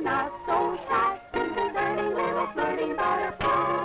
you're not so shy. This is early little flirting butterfly.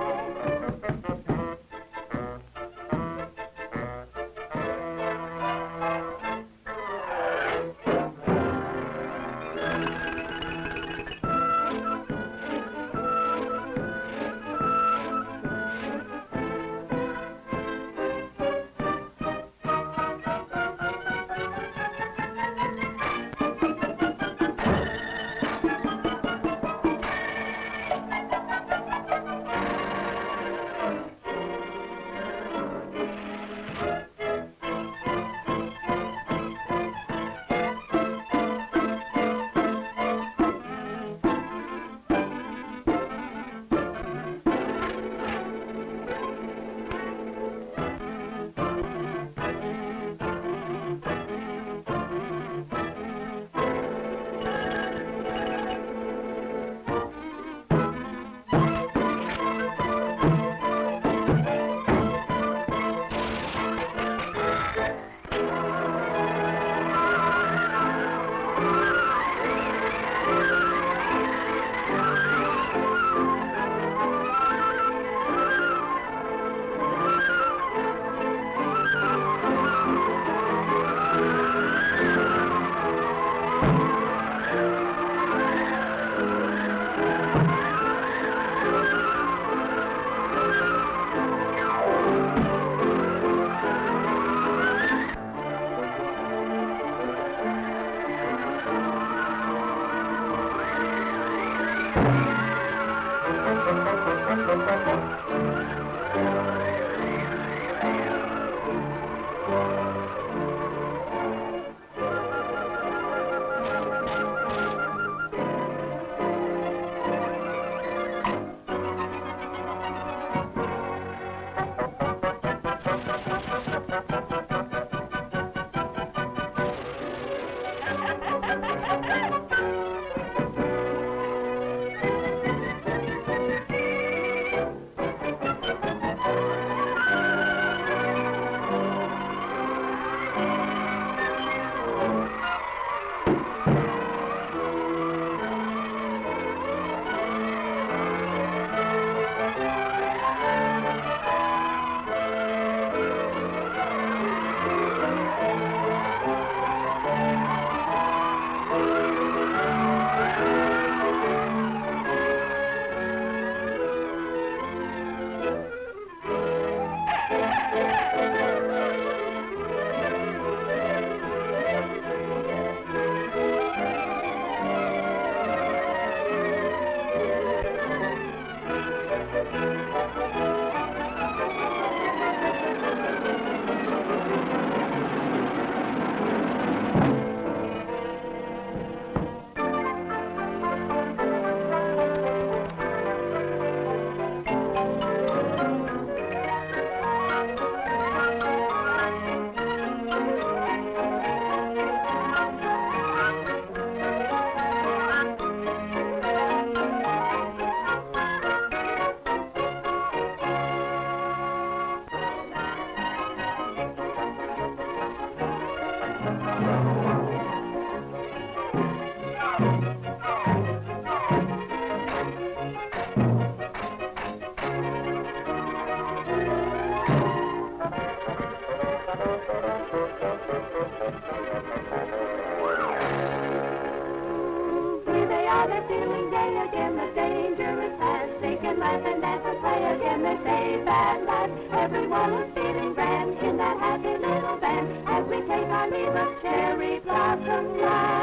Everyone is feeling grand in that happy little band as we take our leave of Cherry Blossom Land.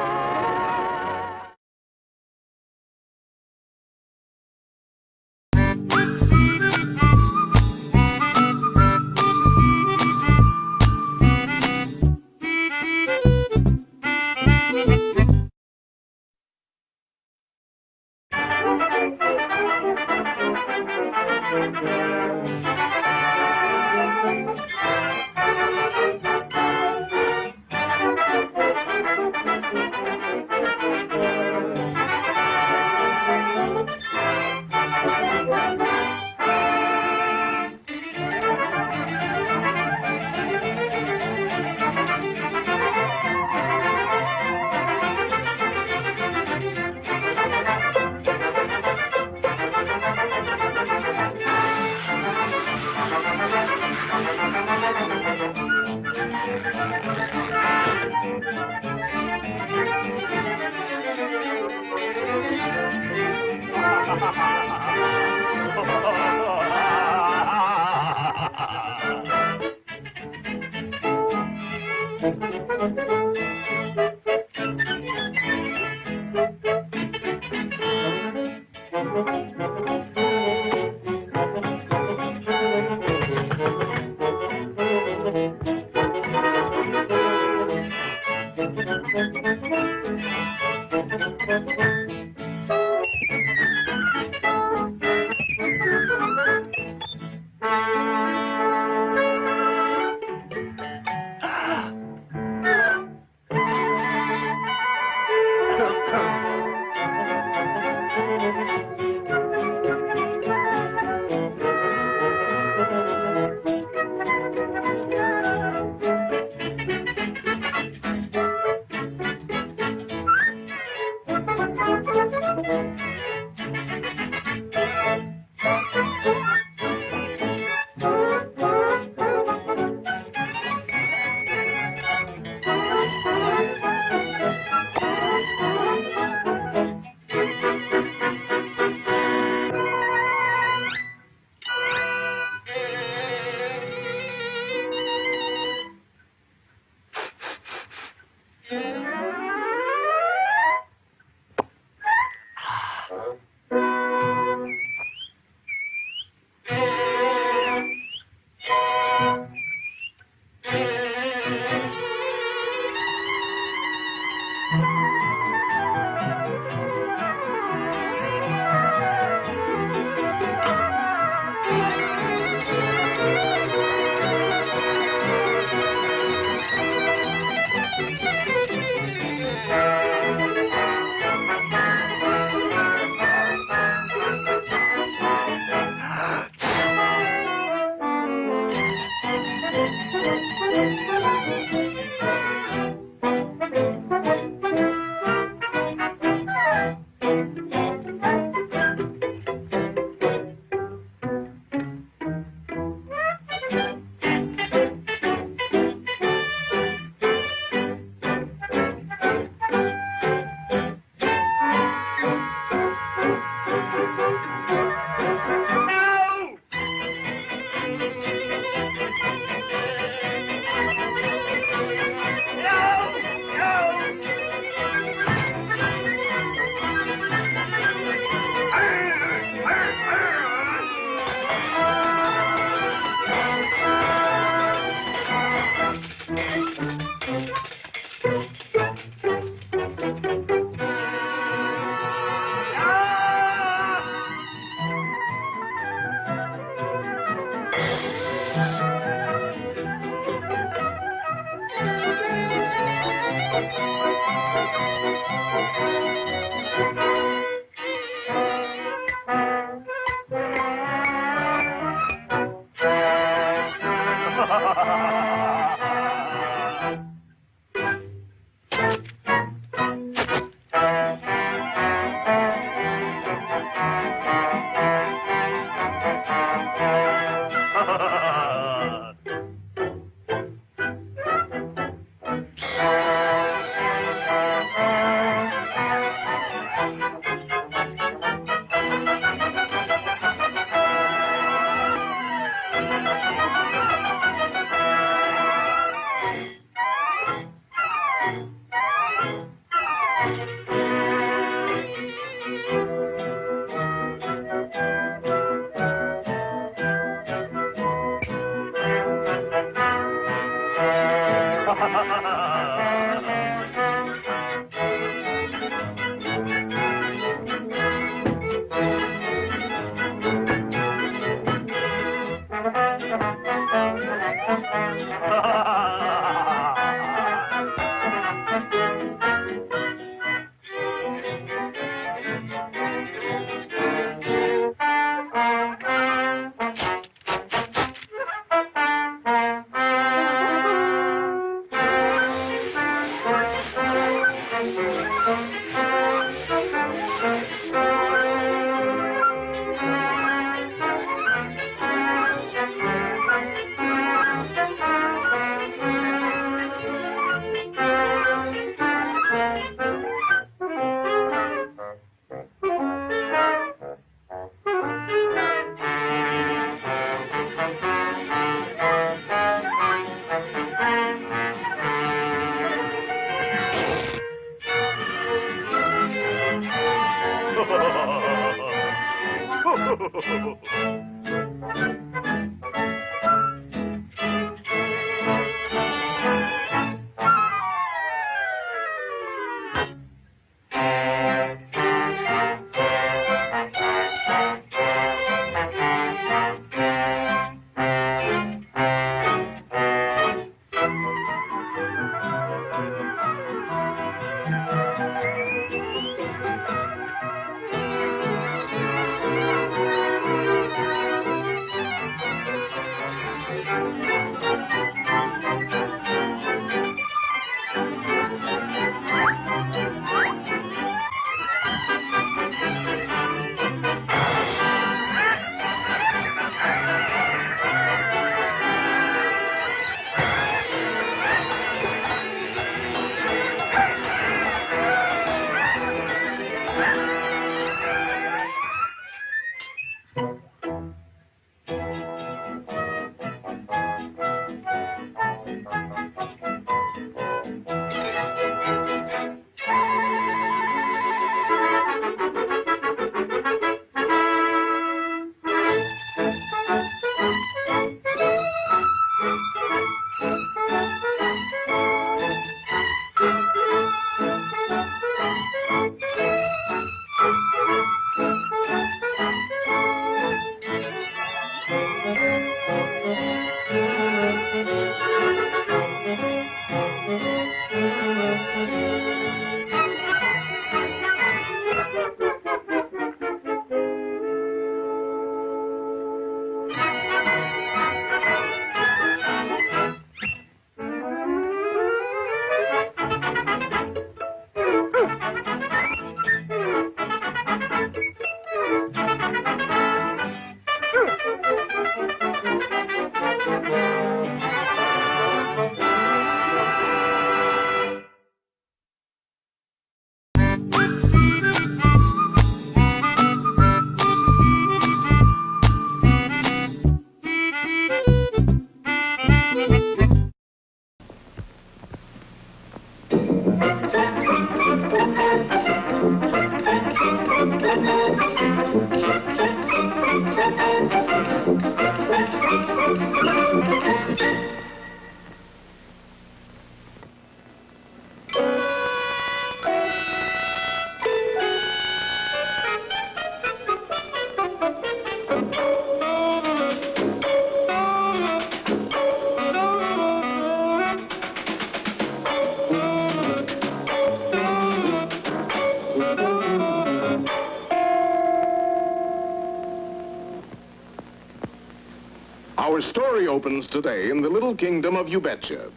Our story opens today in the little kingdom of Ubetcha.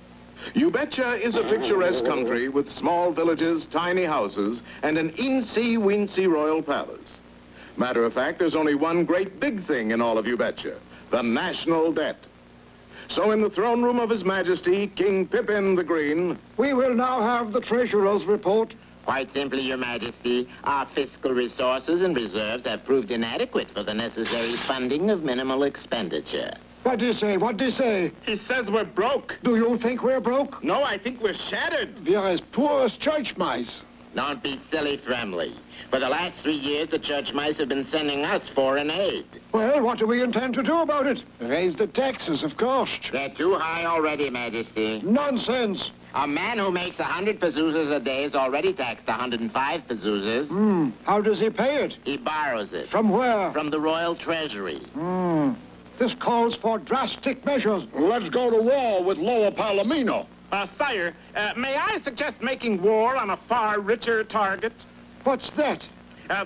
Ubetcha is a picturesque country with small villages, tiny houses, and an eensy-weensy royal palace. Matter of fact, there's only one great big thing in all of Ubetcha, the national debt. So in the throne room of His Majesty, King Pippin the Green... We will now have the Treasurer's report. Quite simply, Your Majesty, our fiscal resources and reserves have proved inadequate for the necessary funding of minimal expenditure. What do you say? What do you say? He says we're broke. Do you think we're broke? No, I think we're shattered. We are as poor as church mice. Don't be silly, Fremley. For the last 3 years, the church mice have been sending us foreign aid. Well, what do we intend to do about it? Raise the taxes, of course. They're too high already, Majesty. Nonsense. A man who makes 100 pezuzas a day is already taxed 105 pezuzas. How does he pay it? He borrows it. From where? From the royal treasury. This calls for drastic measures. Let's go to war with Lower Palomino. Sire, may I suggest making war on a far richer target? What's that?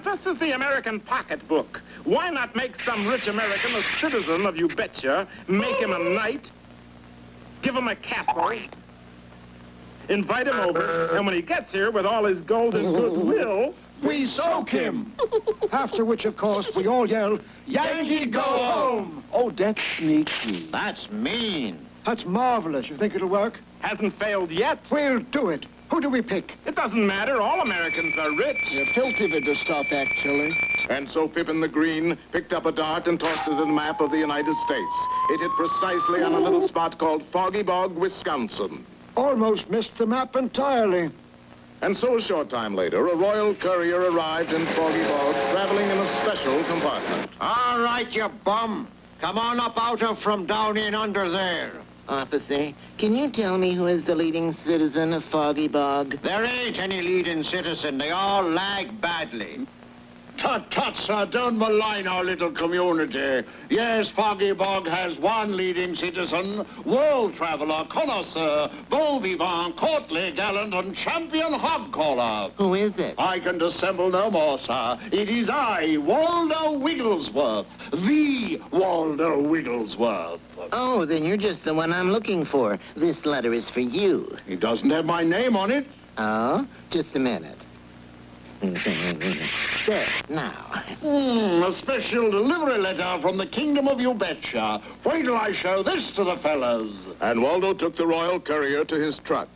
This is the American pocketbook. Why not make some rich American a citizen of Ubetcha, make him a knight, give him a castle, invite him over, and when he gets here with all his gold and goodwill... We soak him! After which, of course, we all yell, Yankee, go home! Oh, that's sneaky. That's mean. That's marvelous. You think it'll work? Hasn't failed yet. We'll do it. Who do we pick? It doesn't matter. All Americans are rich. You're filthy with the stuff, actually. And so Pippin the Green picked up a dart and tossed it at a map of the United States. It hit precisely on a little spot called Foggy Bog, Wisconsin. Almost missed the map entirely. And so a short time later, a royal courier arrived in Foggy Bog, traveling in a special compartment. All right, you bum. Come on up out of from down in under there. Officer, can you tell me who is the leading citizen of Foggy Bog? There ain't any leading citizen. They all lag badly. Tut, tut, sir, don't malign our little community. Yes, Foggy Bog has one leading citizen, world traveler, connoisseur, bon vivant, courtly, gallant, and champion hog-caller. Who is it? I can dissemble no more, sir. It is I, Waldo Wigglesworth, the Waldo Wigglesworth. Oh, then you're just the one I'm looking for. This letter is for you. It doesn't have my name on it. Oh, just a minute. There, now. A special delivery letter from the Kingdom of Ubetcha. Wait till I show this to the fellas. And Waldo took the royal courier to his truck.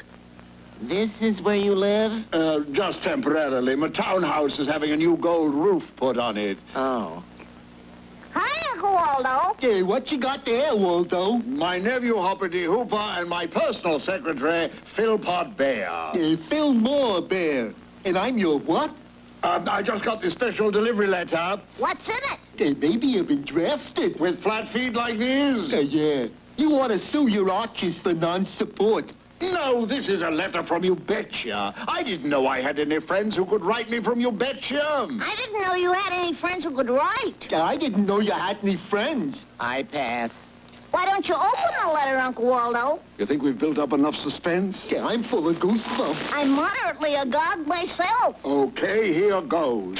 This is where you live? Just temporarily. My townhouse is having a new gold roof put on it. Oh. Hi, Uncle Waldo. Hey, what you got there, Waldo? My nephew, Hoppity Hooper, and my personal secretary, Philpot Bear. Fillmore Bear. And I'm your what? I just got the special delivery letter. What's in it? Maybe you've been drafted. With flat feet like these? Yeah. You want to sue your arches for non-support. No, this is a letter from Ubetcha. I didn't know I had any friends who could write me from Ubetcha. I didn't know you had any friends who could write. I didn't know you had any friends. I pass. Why don't you open the letter, Uncle Waldo? You think we've built up enough suspense? Yeah, I'm full of goosebumps. I'm moderately agog myself. Okay, here goes.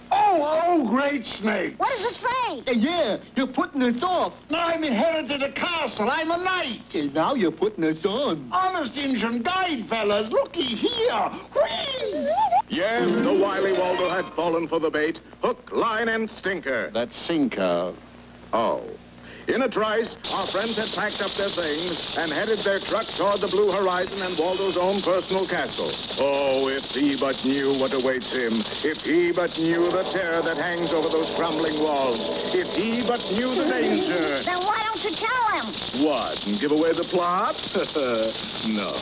Oh, great snake! What does it say? Yeah, you're putting us off. I'm inherited a castle. I'm a knight. Now you're putting us on. Honest Injun guide, fellas. Looky here. Whee! Yes, the wily Waldo had fallen for the bait. Hook, line, and stinker. That's sinker. Oh. In a trice, our friends had packed up their things and headed their truck toward the blue horizon and Waldo's own personal castle. Oh, if he but knew what awaits him. If he but knew the terror that hangs over those crumbling walls. If he but knew the danger. Then why don't you tell him? What, and give away the plot? No.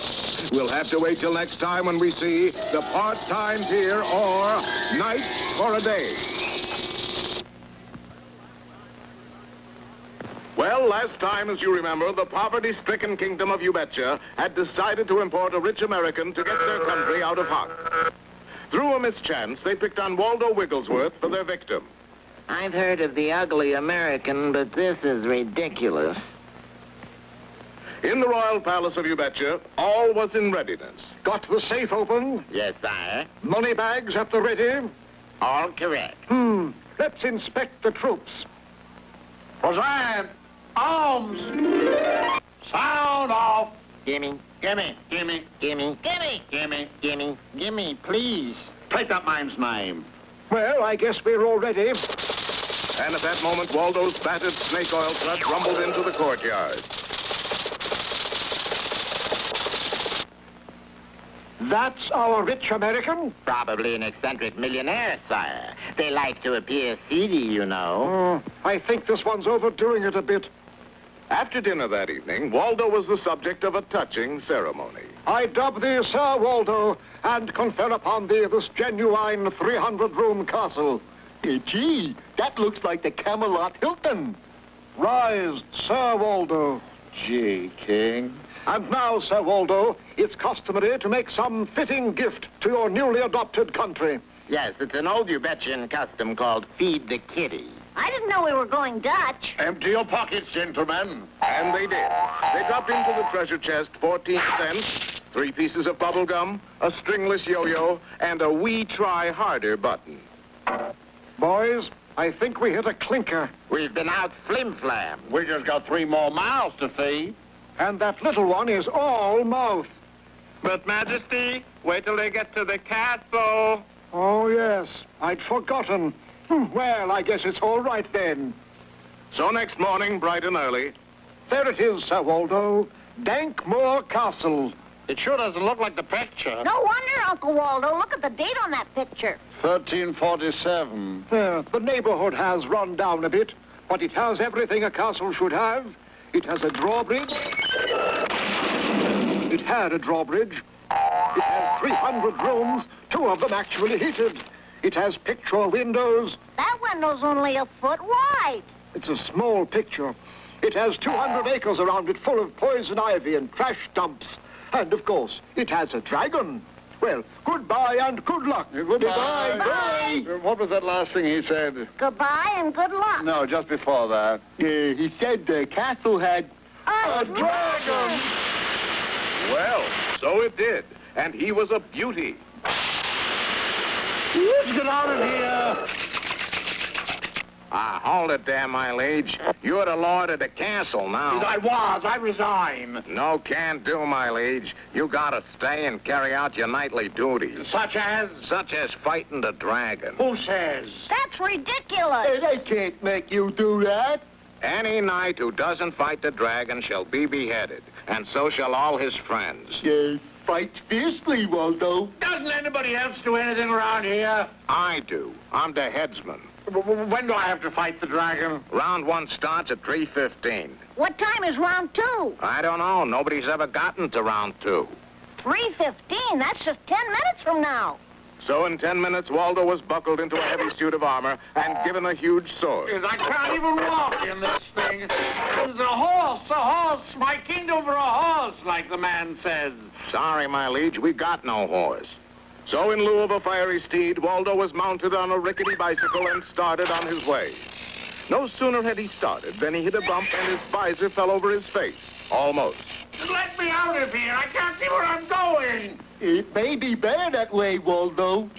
We'll have to wait till next time when we see the part-time deer or Night for a Day. Well, last time, as you remember, the poverty-stricken kingdom of Ubetcha had decided to import a rich American to get their country out of hock. Through a mischance, they picked on Waldo Wigglesworth for their victim. I've heard of the ugly American, but this is ridiculous. In the royal palace of Ubetcha, all was in readiness. Got the safe open? Yes, sire. Money bags at the ready? All correct. Let's inspect the troops. Present. Arms. Sound off. Gimme, Gimme, gimme, gimme, Gimme. gimme. gimme, gimme, please. Take that man's name. Well, I guess we're all ready. And at that moment, Waldo's battered snake oil truck rumbled into the courtyard. That's our rich American? Probably an eccentric millionaire, sire. They like to appear seedy, you know. I think this one's overdoing it a bit. After dinner that evening, Waldo was the subject of a touching ceremony. I dub thee Sir Waldo, and confer upon thee this genuine 300-room castle. Gee, that looks like the Camelot Hilton. Rise, Sir Waldo. Gee, King. And now, Sir Waldo, it's customary to make some fitting gift to your newly adopted country. Yes, it's an old Ubetchian custom called feed the kitty. I didn't know we were going Dutch. Empty your pockets, gentlemen. And they did. They dropped into the treasure chest 14 cents, 3 pieces of bubble gum, a stringless yo-yo, and a We Try Harder button. Boys, I think we hit a clinker. We've been out flim-flam. We just got 3 more mouths to feed. And that little one is all mouth. But, Majesty, wait till they get to the castle. Oh, yes. I'd forgotten. Well, I guess it's all right then. So next morning, bright and early, There it is, Sir Waldo. Dankmore Castle. It sure doesn't look like the picture. No wonder, Uncle Waldo. Look at the date on that picture. 1347. The neighborhood has run down a bit, but it has everything a castle should have. It has a drawbridge. It had a drawbridge. It has 300 rooms, 2 of them actually heated. It has picture windows. That window's only a foot wide. It's a small picture. It has 200 acres around it full of poison ivy and trash dumps. And, of course, it has a dragon. Well, goodbye and good luck. Goodbye. Bye. What was that last thing he said? Goodbye and good luck. No, just before that. He said the castle had... A dragon! well, so it did. And he was a beauty. Let's get out of here. Hold it there, my liege. You're the lord of the castle now. I resign. No can do, my liege. You gotta stay and carry out your nightly duties. Such as? Such as fighting the dragon. Who says? That's ridiculous. They can't make you do that. Any knight who doesn't fight the dragon shall be beheaded, and so shall all his friends. Fight fiercely, Waldo. Doesn't anybody else do anything around here? I do. I'm the headsman. When do I have to fight the dragon? Round 1 starts at 3:15. What time is round 2? I don't know. Nobody's ever gotten to round 2. 3:15. That's just 10 minutes from now. So in 10 minutes, Waldo was buckled into a heavy suit of armor and given a huge sword. I can't even walk in this thing. It's a horse, my kingdom for a horse, like the man says. Sorry, my liege, we got no horse. So in lieu of a fiery steed, Waldo was mounted on a rickety bicycle and started on his way. No sooner had he started than he hit a bump and his visor fell over his face. Almost. Let me out of here. I can't see where I'm going. It may be better that way, Waldo.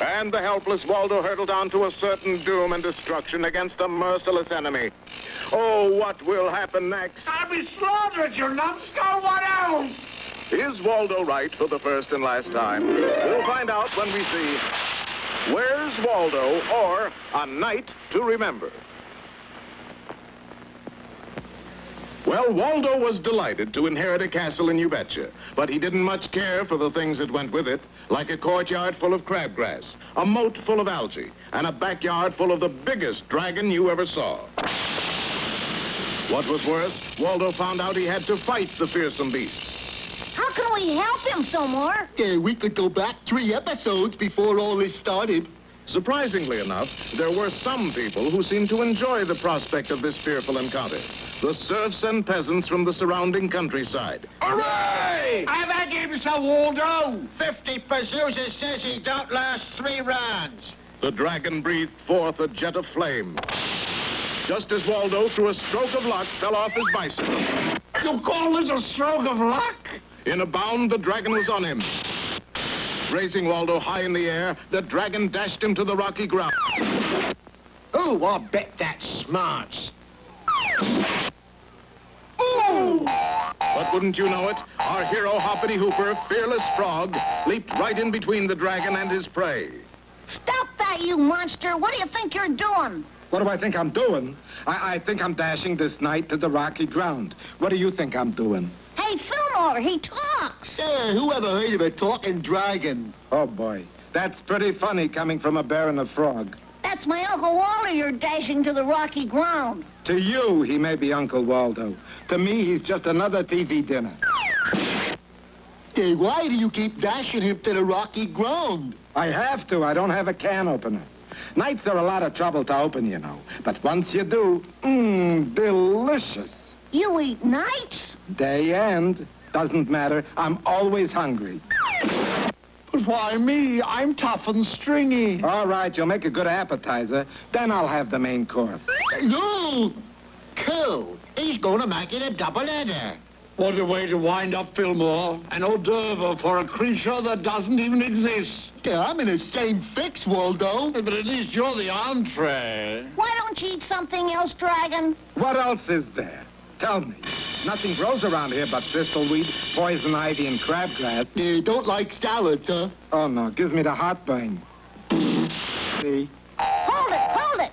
And the helpless Waldo hurtled on to a certain doom and destruction against a merciless enemy. Oh, what will happen next? I'll be slaughtered, you numbskull. What else? Is Waldo right for the first and last time? We'll find out when we see Where's Waldo, or A Night to Remember. Well, Waldo was delighted to inherit a castle in Ubetcha, but he didn't much care for the things that went with it, like a courtyard full of crabgrass, a moat full of algae, and a backyard full of the biggest dragon you ever saw. What was worse, Waldo found out he had to fight the fearsome beast. How can we help him, Fillmore? We could go back 3 episodes before all this started. Surprisingly enough, there were some people who seemed to enjoy the prospect of this fearful encounter. The serfs and peasants from the surrounding countryside. Hooray! I've had him, Sir Waldo. 50 pursuers says he don't last 3 rounds. The dragon breathed forth a jet of flame. Just as Waldo, through a stroke of luck, fell off his bicycle. You call this a stroke of luck? In a bound, the dragon was on him. Raising Waldo high in the air, the dragon dashed him to the rocky ground. Oh, I bet that smarts. But wouldn't you know it, our hero Hoppity Hooper, fearless frog, leaped right in between the dragon and his prey. Stop that, you monster! What do you think you're doing? What do I think I'm doing? I think I'm dashing this knight to the rocky ground. What do you think I'm doing? Hey, Fillmore, he talks. Who ever heard of a talking dragon? Oh, boy. That's pretty funny coming from a bear and a frog. That's my Uncle Walter you're dashing to the rocky ground. To you, he may be Uncle Waldo. To me, he's just another TV dinner. Hey, why do you keep dashing him to the rocky ground? I have to. I don't have a can opener. Nights are a lot of trouble to open, you know. But once you do, delicious. You eat nights? Day end. Doesn't matter. I'm always hungry. But why me? I'm tough and stringy. All right, you'll make a good appetizer. Then I'll have the main course. No! Cool. He's going to make it a double-header. What a way to wind up, Fillmore. An hors d'oeuvre for a creature that doesn't even exist. Yeah, I'm in the same fix, Waldo. But at least you're the entree. Why don't you eat something else, Dragon? What else is there? Tell me. Nothing grows around here but thistleweed, poison ivy, and crabgrass. You don't like salads, huh? Oh, no. Gives me the heartburn. See? Hold it!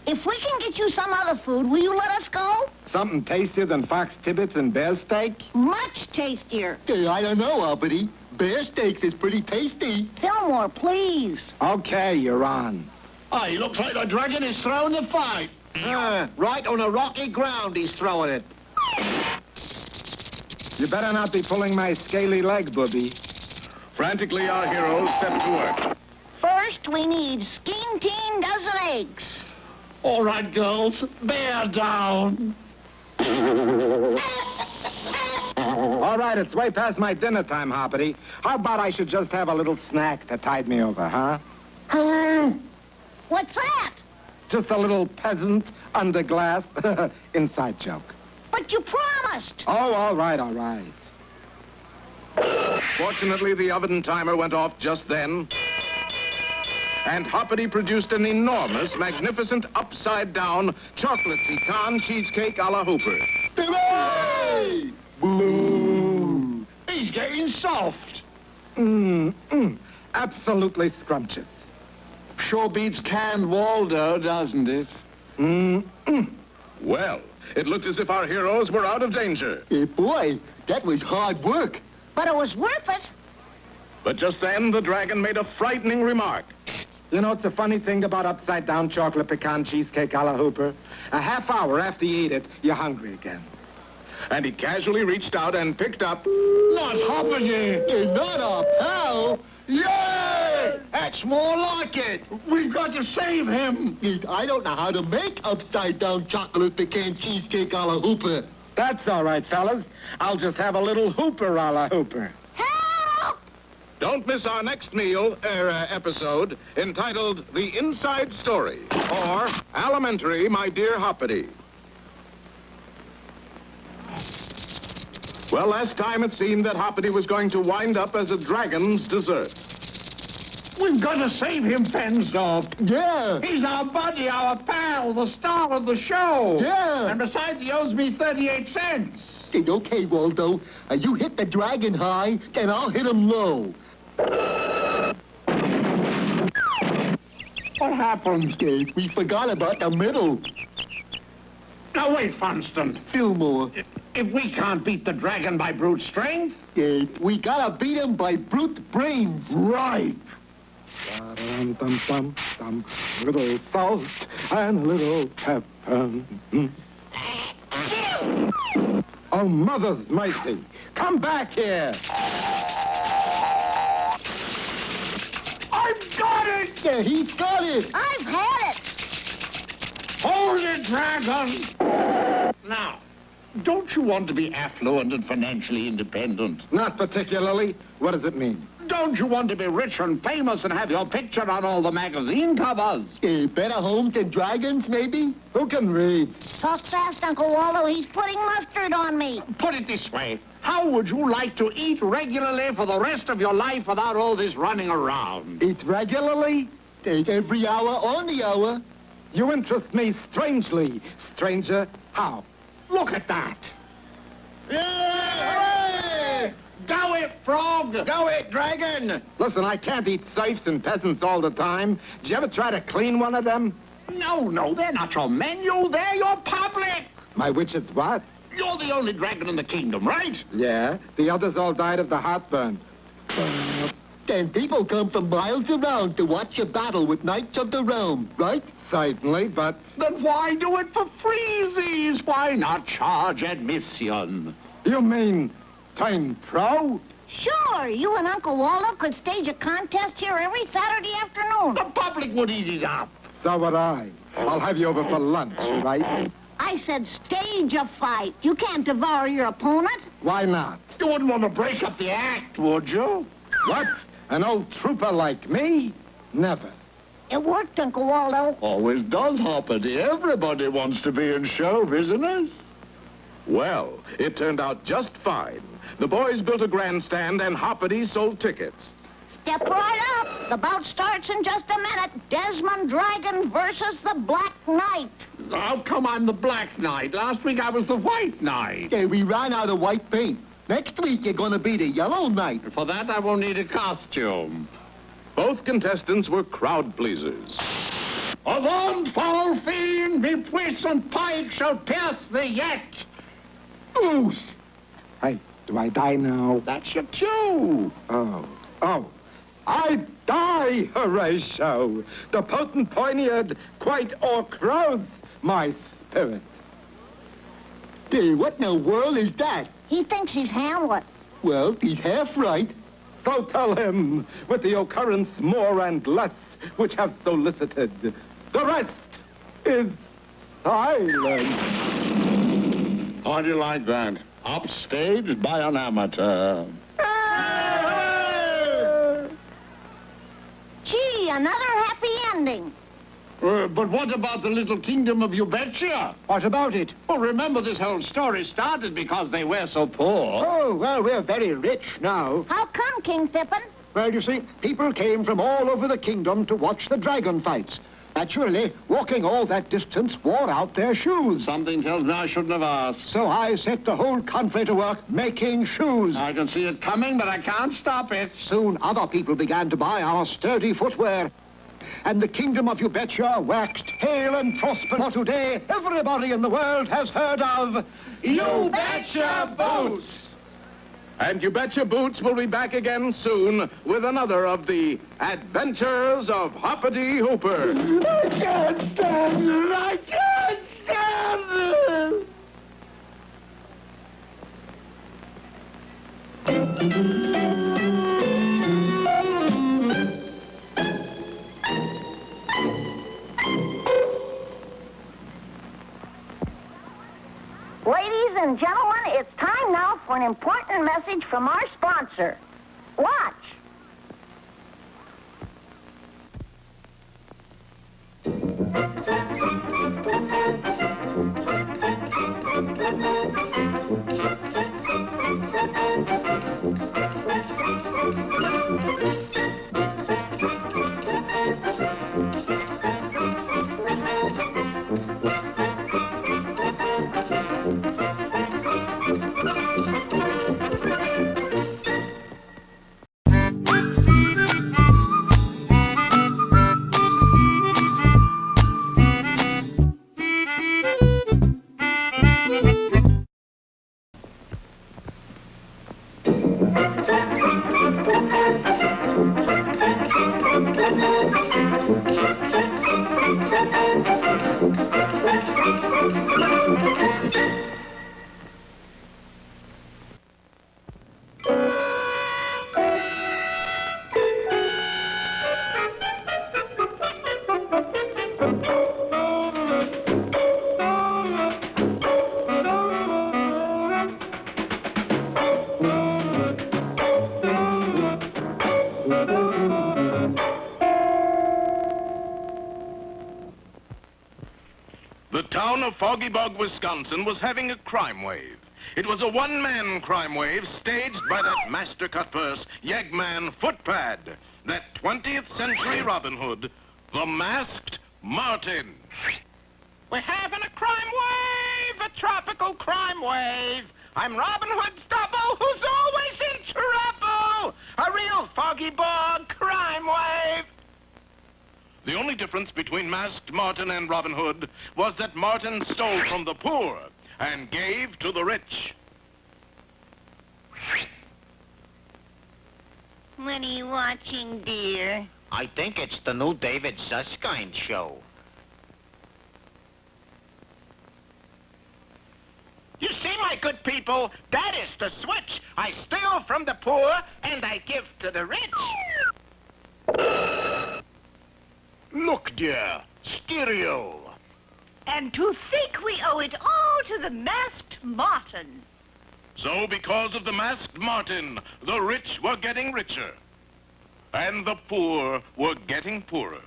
If we can get you some other food, will you let us go? Something tastier than fox tibbets and bear steak? Much tastier. Hey, I don't know, Albany. Bear steaks is pretty tasty. Fillmore, please. Okay, you're on. He looks like the dragon is throwing the fight. Right on the rocky ground he's throwing it. You better not be pulling my scaly leg, booby. Frantically, our heroes set to work. First, we need 16 dozen eggs. All right, girls, bear down. All right, it's way past my dinner time, Hoppity. How about I should just have a little snack to tide me over, huh? What's that? Just a little peasant under glass. Inside joke. But you promised. Oh, all right, all right. Fortunately, the oven timer went off just then. And Hoppity produced an enormous, magnificent, upside-down chocolate pecan cheesecake a la Hooper. Hooray! Boo! He's getting soft. Absolutely scrumptious. Sure beats canned Waldo, doesn't it? Well, it looked as if our heroes were out of danger. Hey, boy, that was hard work. But it was worth it. But just then, the dragon made a frightening remark. You know, it's a funny thing about upside-down chocolate pecan cheesecake a la Hooper. A half hour after you eat it, you're hungry again. And he casually reached out and picked up... Not Hoppity! Hey, not a pal. Yay! That's more like it. We've got to save him. Hey, I don't know how to make upside-down chocolate pecan cheesecake a la Hooper. That's all right, fellas. I'll just have a little Hooper a la Hooper. Help! Don't miss our next episode entitled The Inside Story, or Alimentary, My Dear Hoppity. Well, last time it seemed that Hoppity was going to wind up as a dragon's dessert. We've got to save him, Fensdorf. Yeah. He's our buddy, our pal, the star of the show. Yeah. And besides, he owes me 38 cents. Hey, okay, Waldo. You hit the dragon high, then I'll hit him low. What happened? Hey, we forgot about the middle. Now, wait, Funston. Fillmore. If we can't beat the dragon by brute strength... We gotta beat him by brute brains. Right. Dum-dum-dum-dum. Little salt and a little pepper. Oh, mother's mercy. Come back here. I've got it! Yeah, he's got it. I've had it. Hold it, dragon! Now, don't you want to be affluent and financially independent? Not particularly. What does it mean? Don't you want to be rich and famous and have your picture on all the magazine covers? Better homes than dragons, maybe? Who can read? Talk fast, Uncle Waldo. He's putting mustard on me. Put it this way. How would you like to eat regularly for the rest of your life without all this running around? Eat regularly? Take every hour on the hour. You interest me strangely. Stranger, how? Look at that. Yay! Go it, frog! Go it, dragon! Listen, I can't eat serfs and peasants all the time. Did you ever try to clean one of them? No, they're not your menu. They're your public. My witches what? You're the only dragon in the kingdom, right? Yeah, the others all died of the heartburn. Then people come from miles around to watch a battle with knights of the realm, right? Certainly, but... Then why do it for freezies? Why not charge admission? You mean turn pro? Sure, you and Uncle Waldo could stage a contest here every Saturday afternoon. The public would eat it up. So would I. I'll have you over for lunch, right? I said stage a fight. You can't devour your opponent. Why not? You wouldn't want to break up the act, would you? What? An old trooper like me? Never. It worked, Uncle Waldo. Always does, Hoppity. Everybody wants to be in show business. Well, it turned out just fine. The boys built a grandstand and Hoppity sold tickets. Step right up. The bout starts in just a minute. Desmond Dragon versus the Black Knight. How come I'm the Black Knight? Last week I was the White Knight. We ran out of white paint. Next week you're going to be the Yellow Knight. For that I won't need a costume. Both contestants were crowd pleasers. Avaunt, foul fiend, me puissant pike shall pierce thee yet. Goose! Hey, do I die now? That's your cue. Oh. I die, Horatio. The potent poniard quite o'ercrows my spirit. Hey, what in the world is that? He thinks he's Hamlet. Well, he's half right. So tell him, with the occurrence more and less which have solicited, the rest is silence. How do you like that? Upstaged by an amateur. Gee, another happy ending. But what about the little kingdom of Ubetcha? What about it? Well, remember this whole story started because they were so poor. Oh, well, we're very rich now. How come, King Pippin? Well, you see, people came from all over the kingdom to watch the dragon fights. Naturally, walking all that distance wore out their shoes. Something tells me I shouldn't have asked. So I set the whole country to work making shoes. I can see it coming, but I can't stop it. Soon other people began to buy our sturdy footwear. And the kingdom of Ubetcha waxed hale and prosper. For today, everybody in the world has heard of Ubetcha Boots! And Ubetcha Boots will be back again soon with another of the Adventures of Hoppity Hooper. I can't stand it! I can't stand Ladies and gentlemen, it's time now for an important message from our sponsor. Watch. The town of Foggy Bog, Wisconsin was having a crime wave. It was a one-man crime wave staged by that master cutpurse, Yeggman Footpad, that 20th century Robin Hood, the Masked Martin. We're having a crime wave, a tropical crime wave. I'm Robin Hood's double, who's always in trouble. A real Foggy Bog crime wave. The only difference between Masked Martin and Robin Hood was that Martin stole from the poor and gave to the rich. What are you watching, dear? I think it's the new David Susskind show. You see, my good people, that is the switch. I steal from the poor and I give to the rich. Look, dear, stereo. And to think we owe it all to the Masked Martin. So because of the Masked Martin, the rich were getting richer, and the poor were getting poorer.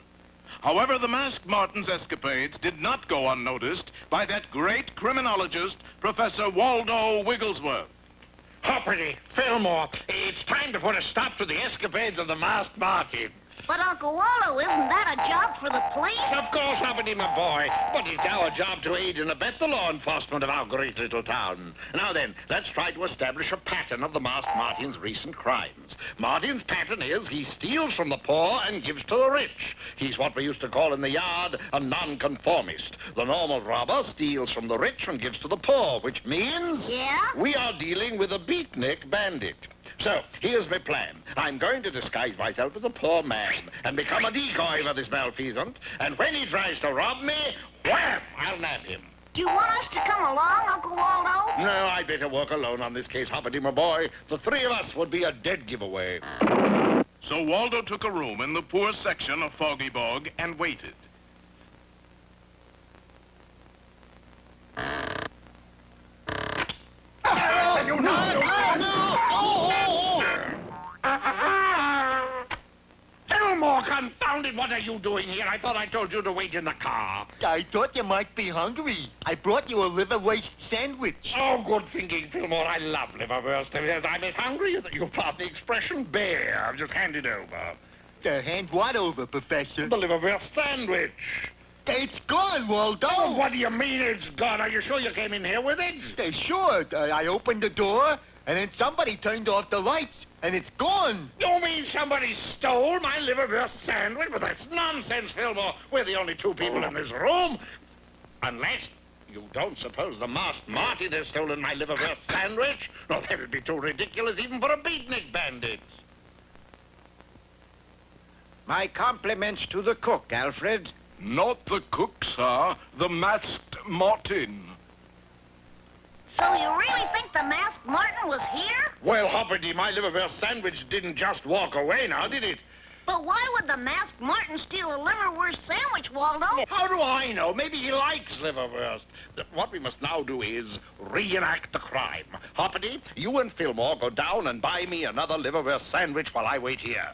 However, the Masked Martin's escapades did not go unnoticed by that great criminologist, Professor Waldo Wigglesworth. Hopperty, Fillmore, it's time to put a stop to the escapades of the Masked Martin. But, Uncle Waldo, isn't that a job for the police? Of course, Hoppity, my boy. But it's our job to aid and abet the law enforcement of our great little town. Now then, let's try to establish a pattern of the Masked Martin's recent crimes. Martin's pattern is he steals from the poor and gives to the rich. He's what we used to call in the yard a nonconformist. The normal robber steals from the rich and gives to the poor, which means... Yeah? We are dealing with a beatnik bandit. So, here's my plan. I'm going to disguise myself as a poor man and become a decoy for this malfeasant, and when he tries to rob me, wham! I'll nab him. Do you want us to come along, Uncle Waldo? No, I'd better work alone on this case, Hoppity, my boy. The three of us would be a dead giveaway. So Waldo took a room in the poor section of Foggy Bog and waited. Fillmore, confound it, what are you doing here? I thought I told you to wait in the car. I thought you might be hungry. I brought you a liver-waste sandwich. Oh, good thinking, Fillmore. I love liverwurst. I'm as hungry as you pardon the expression bear. Just hand it over. Hand what over, Professor? The liverwurst sandwich. It's gone, Waldo. Oh, what do you mean it's gone? Are you sure you came in here with it? Sure. I opened the door, and then somebody turned off the lights, and it's gone. You mean somebody stole my liverwurst sandwich? But that's nonsense, Fillmore. We're the only two people in this room. Unless you don't suppose the Masked Martin has stolen my liverwurst sandwich? No, that would be too ridiculous even for a beatnik bandit. My compliments to the cook, Alfred. Not the cook, sir. The Masked Martin. So you really think the Masked Martin was here? Well, Hopperty, my liverwurst sandwich didn't just walk away now, did it? But why would the Masked Martin steal a liverwurst sandwich, Waldo? How do I know? Maybe he likes liverwurst. What we must now do is reenact the crime. Hopperty, you and Fillmore go down and buy me another liverwurst sandwich while I wait here.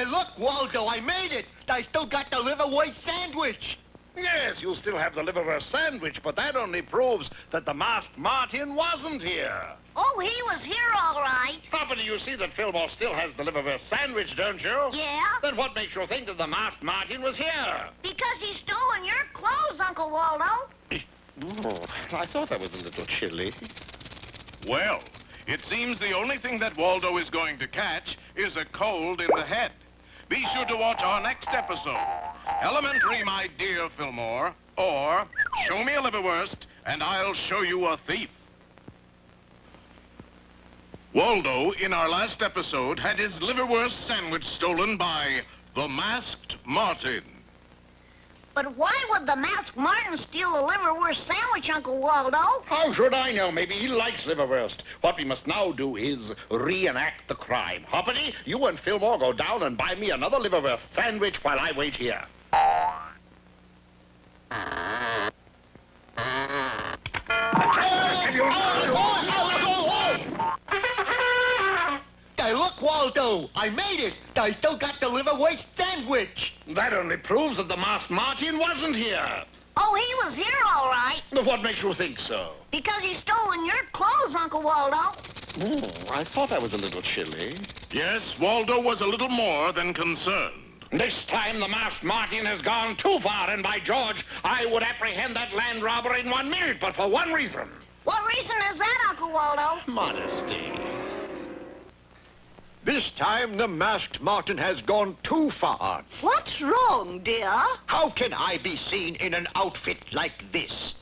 Look, Waldo, I made it. I still got the liverwurst sandwich. Yes, you still have the liverwurst sandwich, but that only proves that the Masked Martin wasn't here. Oh, he was here all right. Hopperty, you see that Fillmore still has the liverwurst sandwich, don't you? Yeah? Then what makes you think that the Masked Martin was here? Because he's stolen your clothes, Uncle Waldo. Oh, I thought that was a little chilly. Well, it seems the only thing that Waldo is going to catch is a cold in the head. Be sure to watch our next episode, Elementary, My Dear Fillmore, or Show Me a Liverwurst, and I'll Show You a Thief. Waldo, in our last episode, had his liverwurst sandwich stolen by the Masked Martin. But why would the Masked Martin steal a liverwurst sandwich, Uncle Waldo? How should I know? Maybe he likes liverwurst. What we must now do is reenact the crime. Hoppity, you and Fillmore go down and buy me another liverwurst sandwich while I wait here. Look, Waldo, Waldo, I made it. I still got the liverwurst sandwich. That only proves that the masked Martin wasn't here. Oh, he was here, all right. What makes you think so? Because he's stolen your clothes, Uncle Waldo. I thought I was a little chilly. Yes, Waldo was a little more than concerned. This time the masked Martin has gone too far, and by George, I would apprehend that land robber in 1 minute, but for one reason. What reason is that, Uncle Waldo? Modesty. This time the masked Martin has gone too far. What's wrong, dear? How can I be seen in an outfit like this?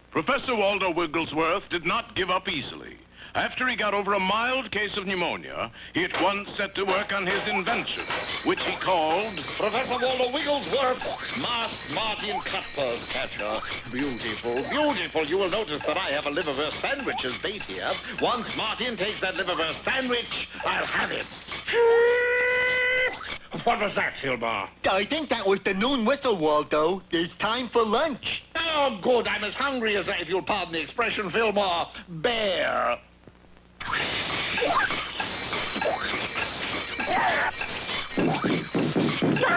Professor Waldo Wigglesworth did not give up easily. After he got over a mild case of pneumonia, he at once set to work on his invention, which he called Professor Waldo Wigglesworth, masked Martin Cutpurse Catcher. Beautiful, beautiful. You will notice that I have a liverwurst sandwich as bait here. Once Martin takes that liverwurst sandwich, I'll have it. What was that, Fillmore? I think that was the noon whistle, Waldo. It's time for lunch. Oh, good. I'm as hungry as, if you'll pardon the expression, Fillmore, bear. Turn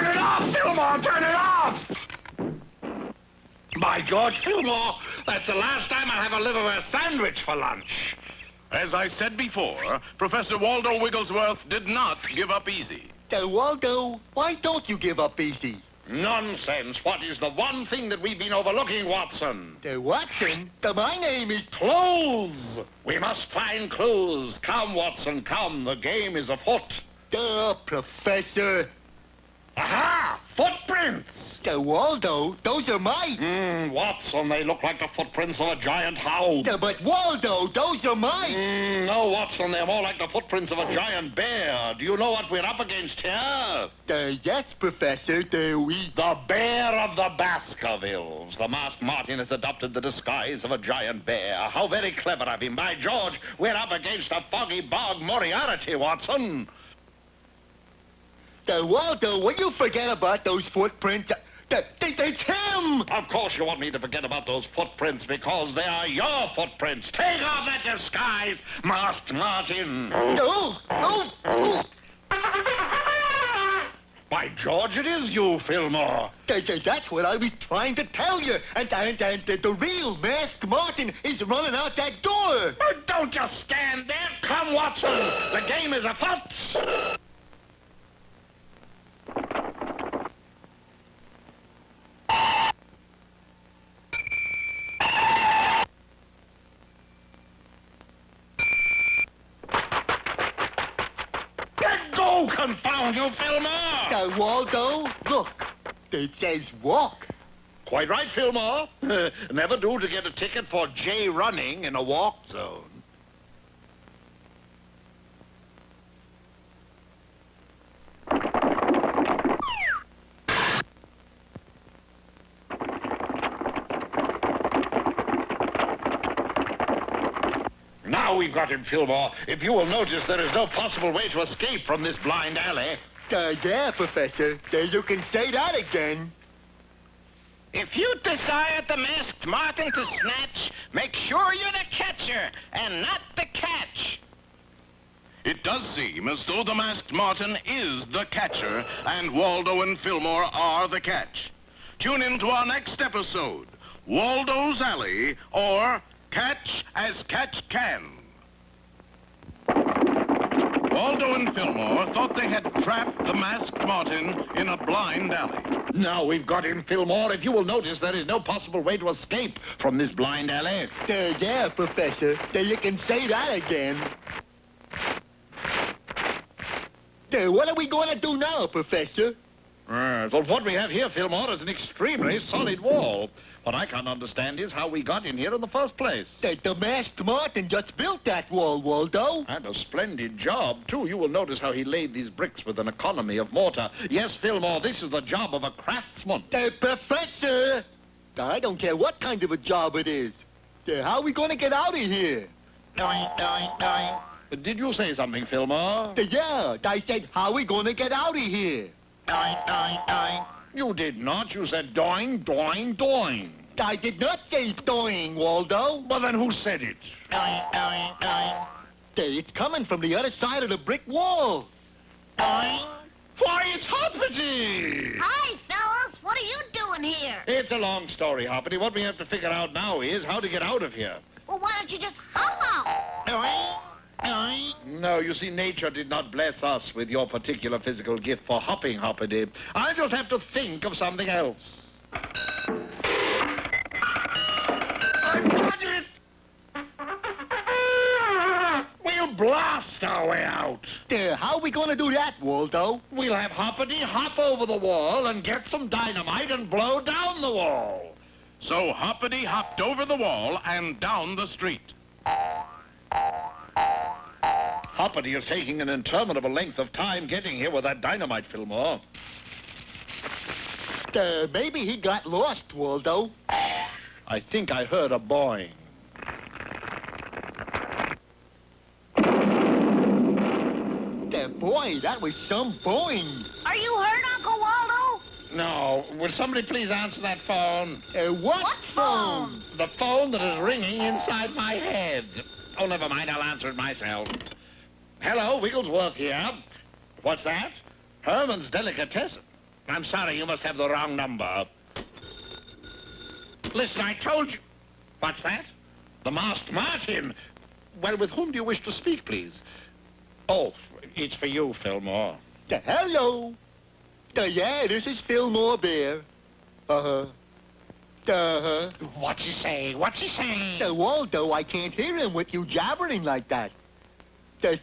it off, Fillmore! Turn it off! By George, Fillmore, that's the last time I'll have a liverwurst sandwich for lunch. As I said before, Professor Waldo Wigglesworth did not give up easy. Waldo, why don't you give up easy? Nonsense. What is the one thing that we've been overlooking, Watson? Watson? My name is... Clues! We must find clues. Come, Watson, come. The game is afoot. Professor. Aha! Footprints! Waldo, those are mine. Watson, they look like the footprints of a giant hound. But Waldo, those are mine. No, Watson, they're more like the footprints of a giant bear. Do you know what we're up against here? Yes, Professor, The bear of the Baskervilles. The masked Martin has adopted the disguise of a giant bear. How very clever of him. By George, we're up against a foggy bog Moriarty, Watson. Waldo, will you forget about those footprints? It's him! Of course you want me to forget about those footprints because they are your footprints. Take off that disguise, masked Martin. No! By George, it is you, Fillmore. That's what I was trying to tell you. And the real masked Martin is running out that door. Oh, don't just stand there. Come, Watson. The game is afoot. Go, confound you, Fillmore! Waldo, look. It says walk. Quite right, Fillmore. Never do to get a ticket for J running in a walk zone. Now we've got him, Fillmore. If you will notice, there is no possible way to escape from this blind alley. Yeah, Professor. You can say that again. If you desire the masked Martin to snatch, make sure you're the catcher and not the catch. It does seem as though the masked Martin is the catcher and Waldo and Fillmore are the catch. Tune in to our next episode, Waldo's Alley, or Catch as Catch Can. Waldo and Fillmore thought they had trapped the masked Martin in a blind alley. Now we've got him, Fillmore. If you will notice, there is no possible way to escape from this blind alley. Yeah, Professor. You can say that again. What are we going to do now, Professor? Well, what we have here, Fillmore, is an extremely solid wall. What I can't understand is how we got in here in the first place. The masked Martin just built that wall, Waldo. And a splendid job, too. You will notice how he laid these bricks with an economy of mortar. Yes, Fillmore, this is the job of a craftsman. Professor! I don't care what kind of a job it is. How are we going to get out of here? Doink, doink, doink. Did you say something, Fillmore? Yeah, I said, how are we going to get out of here? Doink, doink, doink. You did not. You said doing, doing, doing. I did not say doing, Waldo. Well, then who said it? Doink, doink, doink. It's coming from the other side of the brick wall. Why, it's Hoppity! Hi, fellas. What are you doing here? It's a long story, Hoppity. What we have to figure out now is how to get out of here. Well, why don't you just hop out? No, you see, nature did not bless us with your particular physical gift for hopping, Hoppity. I just have to think of something else. I've got it! We'll blast our way out. How are we going to do that, Waldo? We'll have Hoppity hop over the wall and get some dynamite and blow down the wall. So Hoppity hopped over the wall and down the street. Hoppity is taking an interminable length of time getting here with that dynamite, Fillmore. Maybe he got lost, Waldo. I think I heard a boing. Boy, that was some boing. Are you hurt, Uncle Waldo? No. Will somebody please answer that phone? What phone? The phone that is ringing inside my head. Oh, never mind. I'll answer it myself. Hello, Wigglesworth here. What's that? Herman's Delicatessen. I'm sorry, you must have the wrong number. Listen, I told you. What's that? The Masked Martin. Well, with whom do you wish to speak, please? Oh, it's for you, Fillmore. Hello. Yeah, this is Fillmore Bear. What's he saying? What's he saying? Waldo, I can't hear him with you jabbering like that.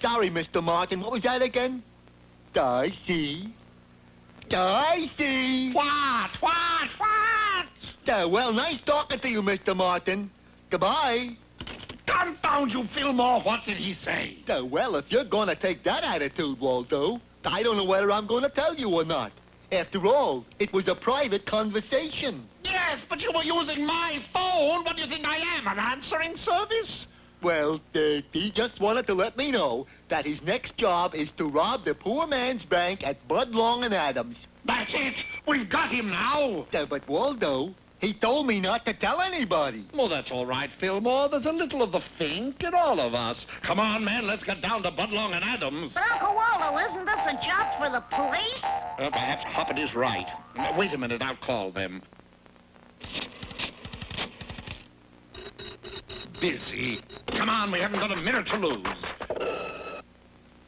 Sorry, Mr. Martin, what was that again? I see. I see. What? Well, nice talking to you, Mr. Martin. Goodbye. Confound you, Fillmore. What did he say? Well, if you're going to take that attitude, Waldo, I don't know whether I'm going to tell you or not. After all, it was a private conversation. Yes, but you were using my phone. What do you think I am, an answering service? Well, he just wanted to let me know that his next job is to rob the poor man's bank at Budlong and Adams. That's it. We've got him now. But Waldo, he told me not to tell anybody. Well, that's all right, Fillmore. There's a little of the fink in all of us. Come on, man, let's get down to Budlong and Adams. But, Uncle Waldo, isn't this a job for the police? Perhaps Hoppity's right. Wait a minute, I'll call them. Busy. Come on, we haven't got a minute to lose.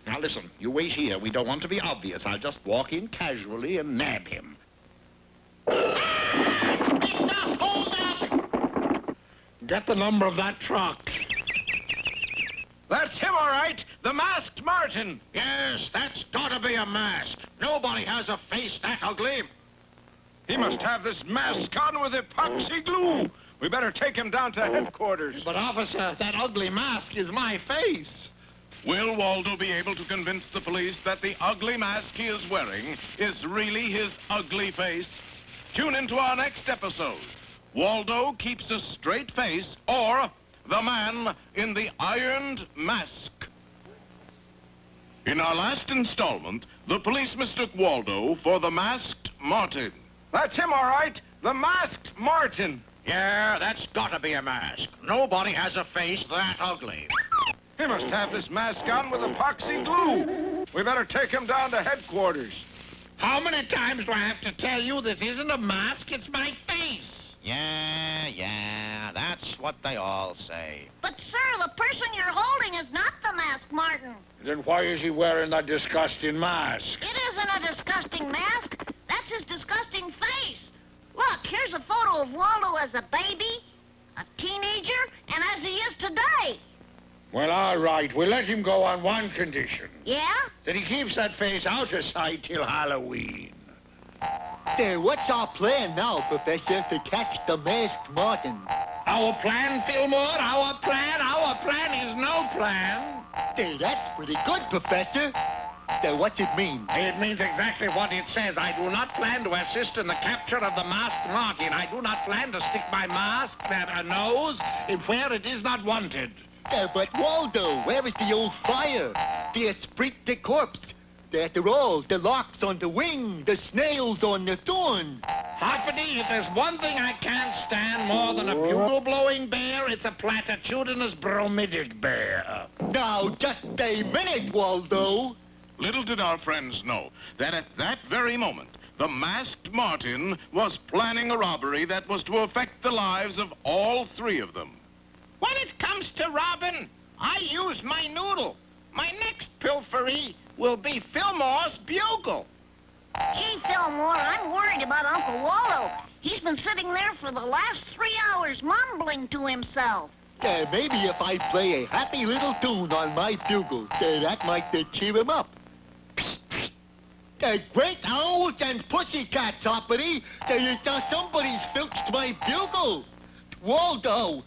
Now, listen, you wait here. We don't want to be obvious. I'll just walk in casually and nab him. Hold up! Get the number of that truck. That's him, all right. The Masked Martin. Yes, that's gotta be a mask. Nobody has a face that ugly. He must have this mask on with epoxy glue. We better take him down to headquarters. But, officer, that ugly mask is my face. Will Waldo be able to convince the police that the ugly mask he is wearing is really his ugly face? Tune into our next episode. Waldo keeps a straight face, or the man in the ironed mask. In our last installment, the police mistook Waldo for the Masked Martin. That's him, all right. The Masked Martin. Yeah, that's gotta be a mask. Nobody has a face that ugly. He must have this mask on with epoxy glue. We better take him down to headquarters. How many times do I have to tell you this isn't a mask, it's my face? Yeah, that's what they all say. But, sir, the person you're holding is not the Masked Martin. Then why is he wearing that disgusting mask? It isn't a disgusting mask. That's his disgusting face. Look, here's a photo of Waldo as a baby, a teenager, and as he is today. Well, all right. We'll let him go on one condition. Yeah? That he keeps that face out of sight till Halloween. What's our plan now, Professor, to catch the Masked Martin? Our plan, Fillmore? Our plan? Our plan is no plan. That's pretty good, Professor. What's it mean? It means exactly what it says. I do not plan to assist in the capture of the Masked Martin. I do not plan to stick my mask, a nose, where it is not wanted. But Waldo, where is the old fire? The esprit de corps. After all, the locks on the wing, the snails on the thorn. Hoppity, if there's one thing I can't stand more than a bugle-blowing bear, it's a platitudinous bromidic bear. Now, just a minute, Waldo. Little did our friends know that at that very moment, the masked Martin was planning a robbery that was to affect the lives of all three of them. When it comes to robbing, I use my noodle. My next pilfery will be Fillmore's bugle. Gee, Fillmore, I'm worried about Uncle Waldo. He's been sitting there for the last 3 hours mumbling to himself. Maybe if I play a happy little tune on my bugle, that might cheer him up. Great owls and pussycats, Uppity. Somebody's filched my bugle. Waldo,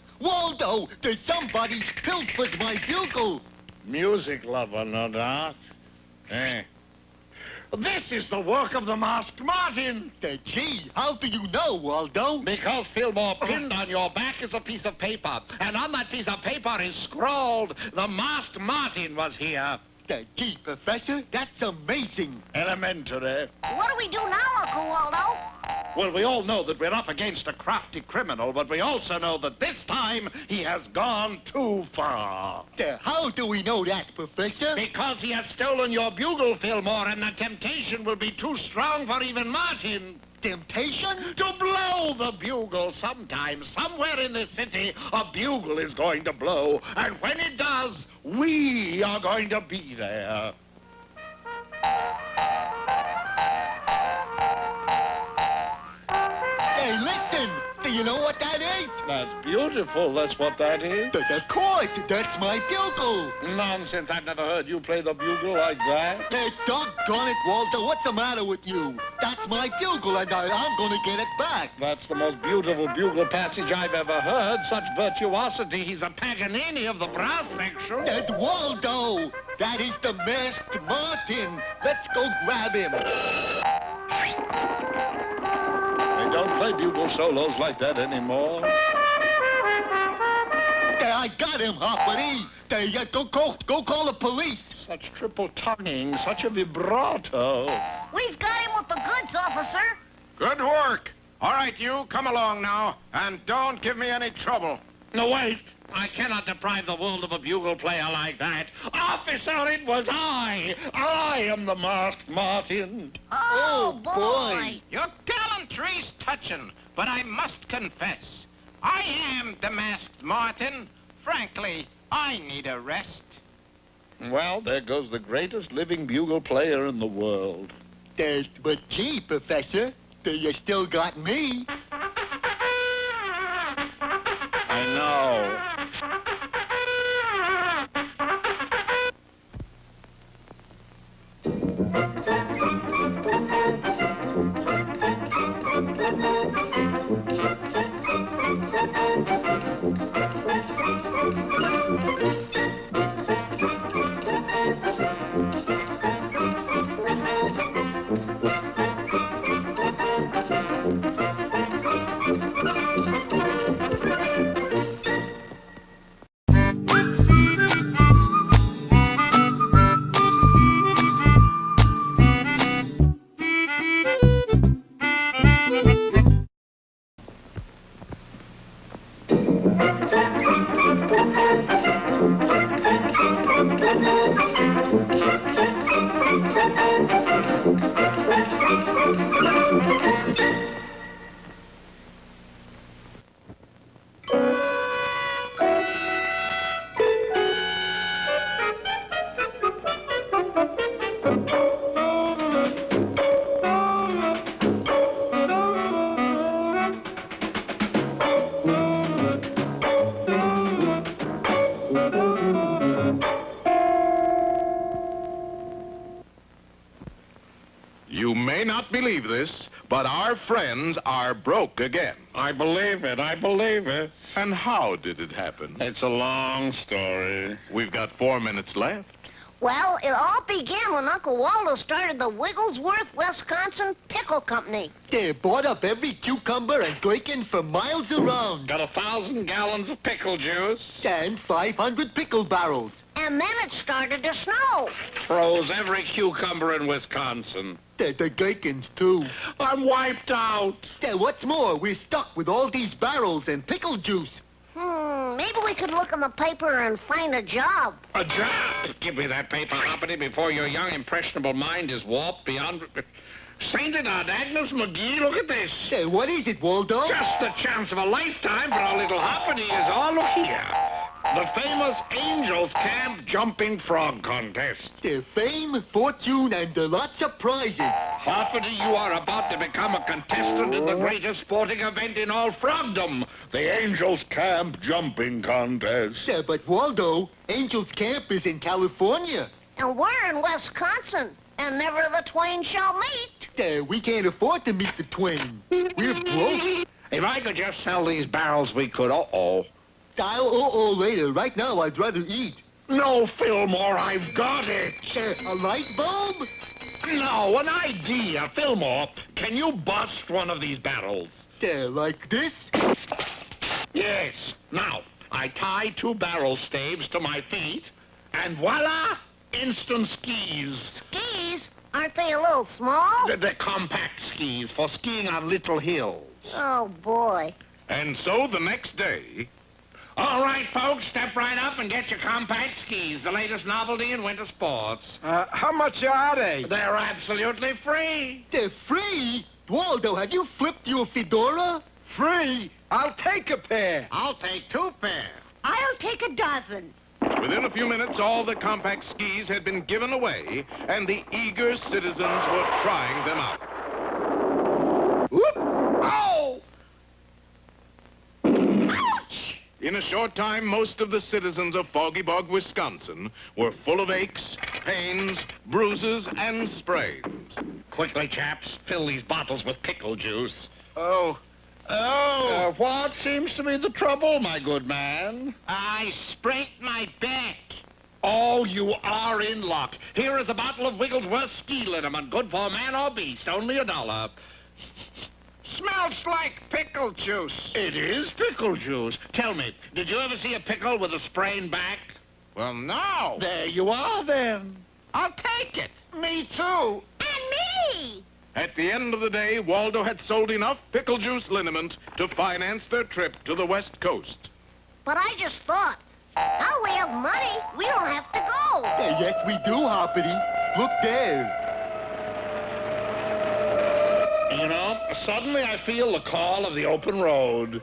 somebody's pilfered my bugle. Music lover, no doubt. This is the work of the masked Martin. Gee, how do you know, Waldo? Because Fillmore pinned on your back is a piece of paper, and on that piece of paper is scrawled, the masked Martin was here. Gee, Professor, that's amazing. Elementary. What do we do now, Uncle Waldo? Well, we all know that we're up against a crafty criminal, but we also know that this time he has gone too far. How do we know that, Professor? Because he has stolen your bugle, Fillmore, and the temptation will be too strong for even Martin. Temptation? To blow the bugle sometime, somewhere in this city, a bugle is going to blow. And when it does, we are going to be there. Hey, listen! Do you know what that is? That's beautiful, that's what that is. Of course, that's my bugle. Nonsense, I've never heard you play the bugle like that. Hey, doggone it, Walter, what's the matter with you? That's my bugle, and I'm gonna get it back. That's the most beautiful bugle passage I've ever heard. Such virtuosity, he's a Paganini of the brass section. That's Waldo! That is the masked Martin. Let's go grab him. They don't play bugle solos like that anymore. I got him, Hoppity. Go call the police. Such triple tonguing, such a vibrato. We've got him with the goods, officer. Good work. All right, you, come along now, and don't give me any trouble. No, wait. I cannot deprive the world of a bugle player like that. Officer, it was I. I am the masked Martin. Oh, boy. Your gallantry's touching, but I must confess, I am the masked Martin. Frankly, I need a rest. Well, there goes the greatest living bugle player in the world. But gee, Professor, you still got me. I know. You may not believe this, but our friends are broke again. I believe it. I believe it. And how did it happen? It's a long story. We've got 4 minutes left. Well, it all began when Uncle Waldo started the Wigglesworth, Wisconsin Pickle Company. They bought up every cucumber and gherkin for miles around. Got 1,000 gallons of pickle juice. And 500 pickle barrels. And then it started to snow. Froze every cucumber in Wisconsin. The gherkins, too. I'm wiped out. What's more, we're stuck with all these barrels and pickle juice. Maybe maybe we could look in the paper and find a job. A job? Give me that paper, Hoppity, before your young, impressionable mind is warped beyond... Sainted Aunt Agnes McGee, look at this. Hey, what is it, Waldo? Just the chance of a lifetime for our little Hoppity is all look here. The famous Angels Camp Jumping Frog Contest. Fame, fortune, and lots of prizes. Hoppity, you are about to become a contestant in the greatest sporting event in all frogdom, the Angels Camp Jumping Contest. But Waldo, Angels Camp is in California. And we're in Wisconsin, and never the twain shall meet. We can't afford to meet the twain. We're broke. If I could just sell these barrels, we could. Uh-oh. I'll later. Right now, I'd rather eat. No, Fillmore, I've got it. A light bulb? No, an idea. Fillmore, can you bust one of these barrels? Like this? Yes. Now, I tie 2 barrel staves to my feet, and voila, instant skis. Skis? Aren't they a little small? They're compact skis for skiing on little hills. Oh, boy. And so the next day... All right, folks, step right up and get your compact skis, the latest novelty in winter sports. How much are they? They're absolutely free. They're free? Waldo, have you flipped your fedora? Free? I'll take a pair. I'll take 2 pairs. I'll take a dozen. Within a few minutes, all the compact skis had been given away, and the eager citizens were trying them out. Whoop! Oh! Ouch! In a short time, most of the citizens of Foggy Bog, Wisconsin, were full of aches, pains, bruises, and sprains. Quickly, chaps, fill these bottles with pickle juice. Oh. What seems to be the trouble, my good man? I sprained my back. Oh, you are in luck. Here is a bottle of Wigglesworth ski liniment, good for man or beast, only $1. Smells like pickle juice. It is pickle juice. Tell me, did you ever see a pickle with a sprained back? Well, no. There you are, then. I'll take it. Me too. And me! At the end of the day, Waldo had sold enough pickle juice liniment to finance their trip to the West Coast. But I just thought, now we have money, we don't have to go. Yes, we do, Hoppity. Look there. You know, suddenly I feel the call of the open road.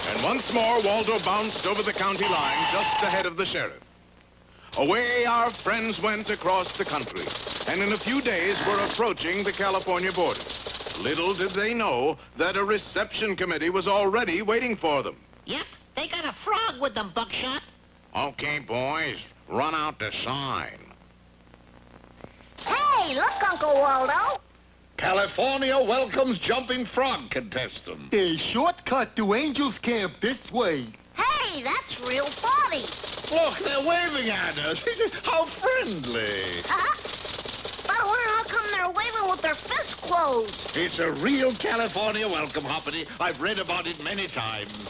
And once more, Waldo bounced over the county line just ahead of the sheriff. Away our friends went across the country, and in a few days were approaching the California border. Little did they know that a reception committee was already waiting for them. Yep, they got a frog with them, Buckshot. Okay, boys, run out the sign. Hey, look, Uncle Waldo. California welcomes jumping frog contestant. A shortcut to Angels Camp this way. Hey, that's real funny. Look, they're waving at us. How friendly. But how come they're waving with their fists closed? It's a real California welcome, Hoppity. I've read about it many times.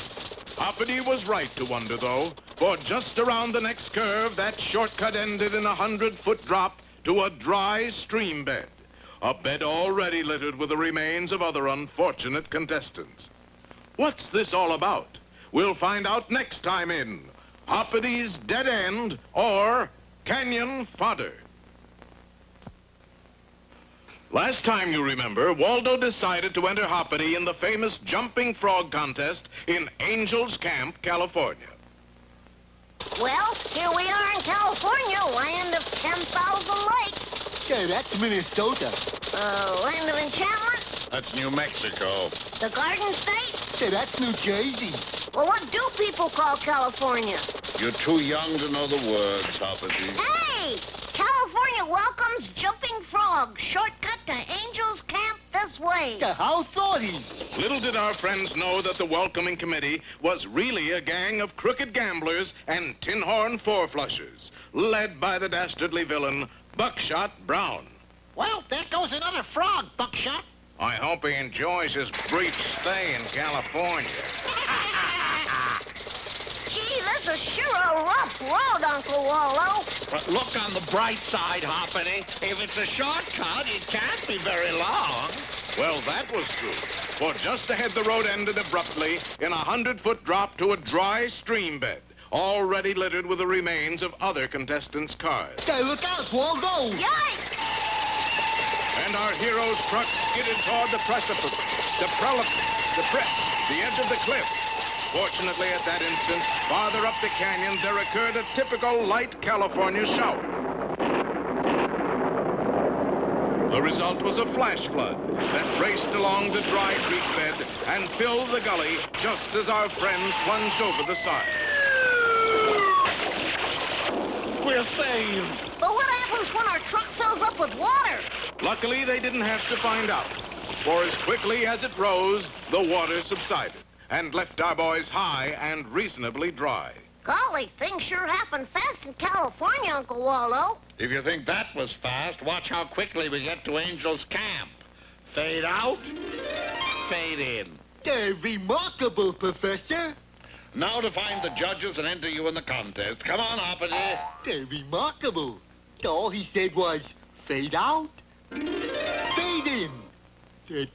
Hoppity was right to wonder, though, for just around the next curve, that shortcut ended in a 100-foot drop to a dry stream bed. A bed already littered with the remains of other unfortunate contestants. What's this all about? We'll find out next time in Hoppity's Dead End or Canyon Fodder. Last time, you remember, Waldo decided to enter Hoppity in the famous Jumping Frog Contest in Angels Camp, California. Well, here we are in California, land of 10,000 lakes. Yeah, that's Minnesota. Land of enchantment? That's New Mexico. The Garden State? Yeah, that's New Jersey. Well, what do people call California? You're too young to know the words, Hoppity. Hey! California welcomes Jumping Frog. Shortcut to Angels Camp this way. Yeah, how thoughty. Little did our friends know that the welcoming committee was really a gang of crooked gamblers and tin-horn four-flushers, led by the dastardly villain, Buckshot Brown. Well, there goes another frog, Buckshot. I hope he enjoys his brief stay in California. Gee, this is sure a rough road, Uncle Waldo. But look on the bright side, Hoppity. If it's a shortcut, it can't be very long. Well, that was true. For just ahead, the road ended abruptly in a 100-foot drop to a dry stream bed, already littered with the remains of other contestants' cars. Hey, look out, Waldo! Yikes! And our hero's truck skidded toward the precipice, the edge of the cliff. Fortunately, at that instant, farther up the canyon, there occurred a typical light California shower. The result was a flash flood that raced along the dry creek bed and filled the gully just as our friends plunged over the side. We're saved. But what happens when our truck fills up with water? Luckily, they didn't have to find out, for as quickly as it rose, the water subsided and left our boys high and reasonably dry. Golly, things sure happen fast in California, Uncle Waldo. If you think that was fast, watch how quickly we get to Angel's Camp. Fade out, fade in. Remarkable, Professor. Now to find the judges and enter you in the contest. Come on, Hoppity. Remarkable. All he said was, fade out, fade in.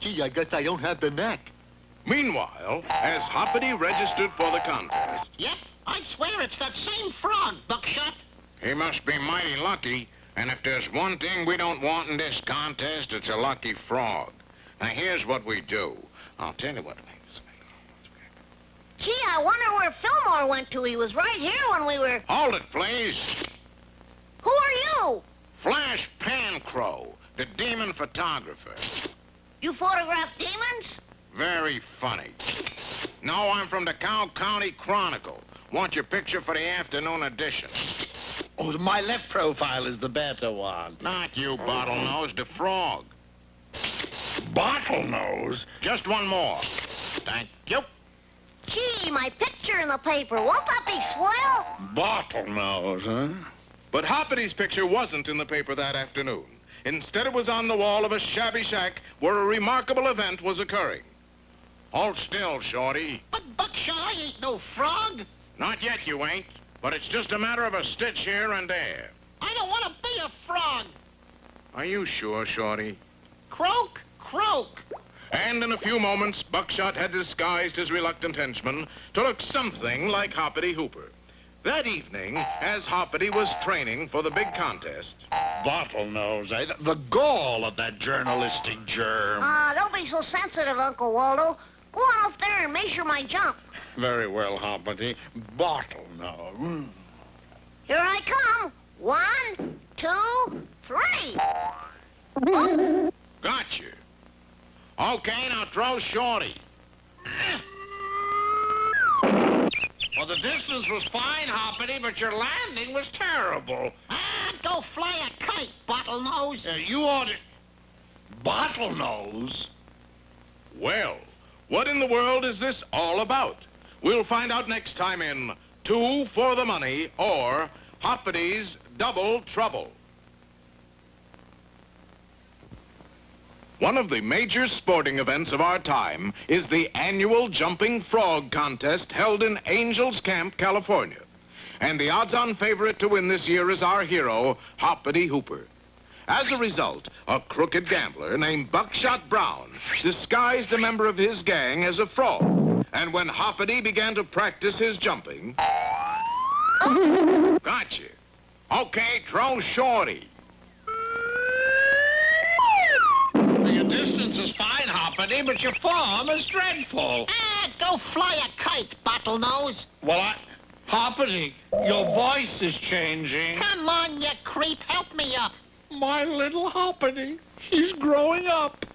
Gee, I guess I don't have the knack. Meanwhile, as Hoppity registered for the contest, Yep, I swear it's that same frog, Buckshot. He must be mighty lucky, and if there's one thing we don't want in this contest, it's a lucky frog. Now, here's what we do. I'll tell you what it is. Gee, I wonder where Fillmore went to. He was right here when we were... Hold it, please. Who are you? Flash Pancrow, the demon photographer. You photograph demons? Very funny. No, I'm from the Cow County Chronicle. Want your picture for the afternoon edition. Oh, my left profile is the better one. Not you, Bottlenose, the frog. Bottlenose? Just one more. Thank you. Gee, my picture in the paper. Won't that be swell? Bottlenose, huh? but Hoppity's picture wasn't in the paper that afternoon. Instead, it was on the wall of a shabby shack where a remarkable event was occurring. Hold still, Shorty. But Buckshot, I ain't no frog. Not yet, you ain't. But it's just a matter of a stitch here and there. I don't want to be a frog. Are you sure, Shorty? Croak, croak. And in a few moments, Buckshot had disguised his reluctant henchman to look something like Hoppity Hooper. That evening, as Hoppity was training for the big contest... Bottlenose, eh? The gall of that journalistic germ. Don't be so sensitive, Uncle Waldo. Go on up there and measure my jump. Very well, Hoppity. Bottlenose. Here I come. 1, 2, 3. Oh. Gotcha. Okay, now throw Shorty. Well, the distance was fine, Hoppity, but your landing was terrible. Go fly a kite, Bottlenose. You ought to... Bottlenose? Well, what in the world is this all about? We'll find out next time in 2 for the Money or Hoppity's Double Trouble. One of the major sporting events of our time is the annual Jumping Frog Contest held in Angel's Camp, California. And the odds-on favorite to win this year is our hero, Hoppity Hooper. As a result, a crooked gambler named Buckshot Brown disguised a member of his gang as a frog. And when Hoppity began to practice his jumping... Gotcha. Okay, throw Shorty. Your distance is fine, Hoppity, but your form is dreadful. Go fly a kite, Bottlenose. Well, Hoppity, your voice is changing. Come on, you creep. Help me up. My little Hoppity, he's growing up.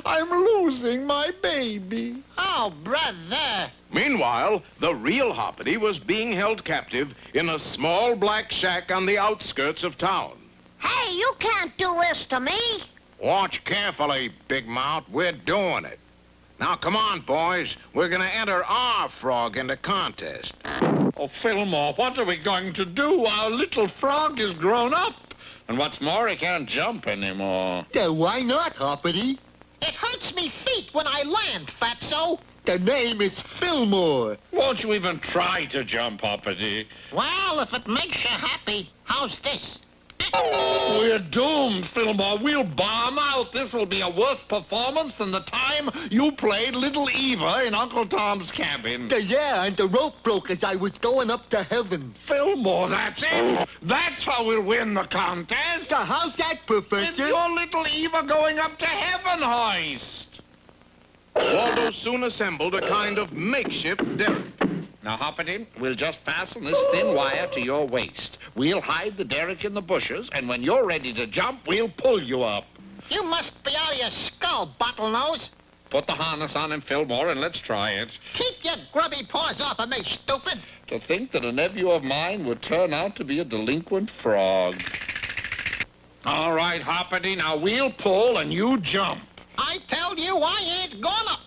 I'm losing my baby. Oh, brother. Meanwhile, the real Hoppity was being held captive in a small black shack on the outskirts of town. Hey, you can't do this to me. Watch carefully, Big Mouth. We're doing it. Now, come on, boys. We're going to enter our frog in the contest. Oh, Fillmore, what are we going to do? Our little frog is grown up. And what's more, he can't jump anymore. Why not, Hoppity? It hurts me feet when I land, Fatso. The name is Fillmore. Won't you even try to jump, Hoppity? Well, if it makes you happy, how's this? We're doomed, Fillmore. We'll bomb out. This will be a worse performance than the time you played Little Eva in Uncle Tom's Cabin. Yeah, and the rope broke as I was going up to heaven. Fillmore, that's it. That's how we'll win the contest. How's that, It's Professor? your Little Eva going up to heaven hoist. Waldo soon assembled a kind of makeshift derrick. Now, Hoppity, we'll just fasten this thin wire to your waist. We'll hide the derrick in the bushes, and when you're ready to jump, we'll pull you up. You must be out of your skull, bottlenose. Put the harness on him, Fillmore, and let's try it. Keep your grubby paws off of me, stupid. To think that a nephew of mine would turn out to be a delinquent frog. All right, Hoppity, now we'll pull and you jump. I tell you, I ain't gonna.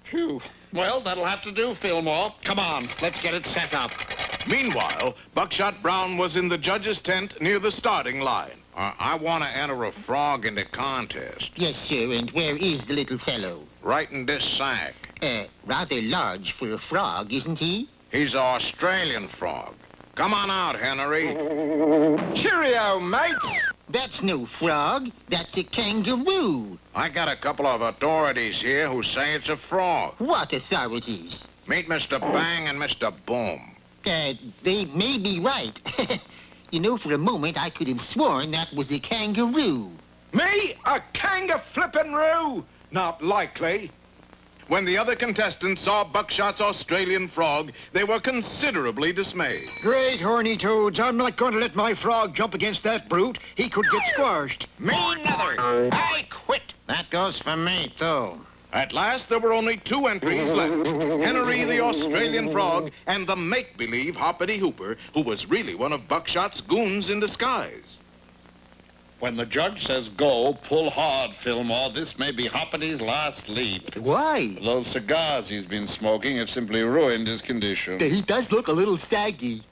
Phew. Well, that'll have to do, Fillmore. Come on, let's get it set up. Meanwhile, Buckshot Brown was in the judge's tent near the starting line. I want to enter a frog in the contest. Yes, sir, and where is the little fellow? Right in this sack. Rather large for a frog, isn't he? He's an Australian frog. Come on out, Henry. Cheerio, mates. That's no frog. That's a kangaroo. I got a couple of authorities here who say it's a frog. What authorities? Meet Mr. Bang and Mr. Boom. They may be right. You know, for a moment, I could have sworn that was a kangaroo. Me? A kanga-flippin'-roo? Not likely. When the other contestants saw Buckshot's Australian frog, they were considerably dismayed. Great horny toads. I'm not going to let my frog jump against that brute. He could get squashed. Me neither. I quit. That goes for me, too. At last, there were only two entries left. Henry the Australian frog and the make-believe Hoppity Hooper, who was really one of Buckshot's goons in disguise. When the judge says go, pull hard, Fillmore. This may be Hoppity's last leap. Why? Those cigars he's been smoking have simply ruined his condition. He does look a little saggy.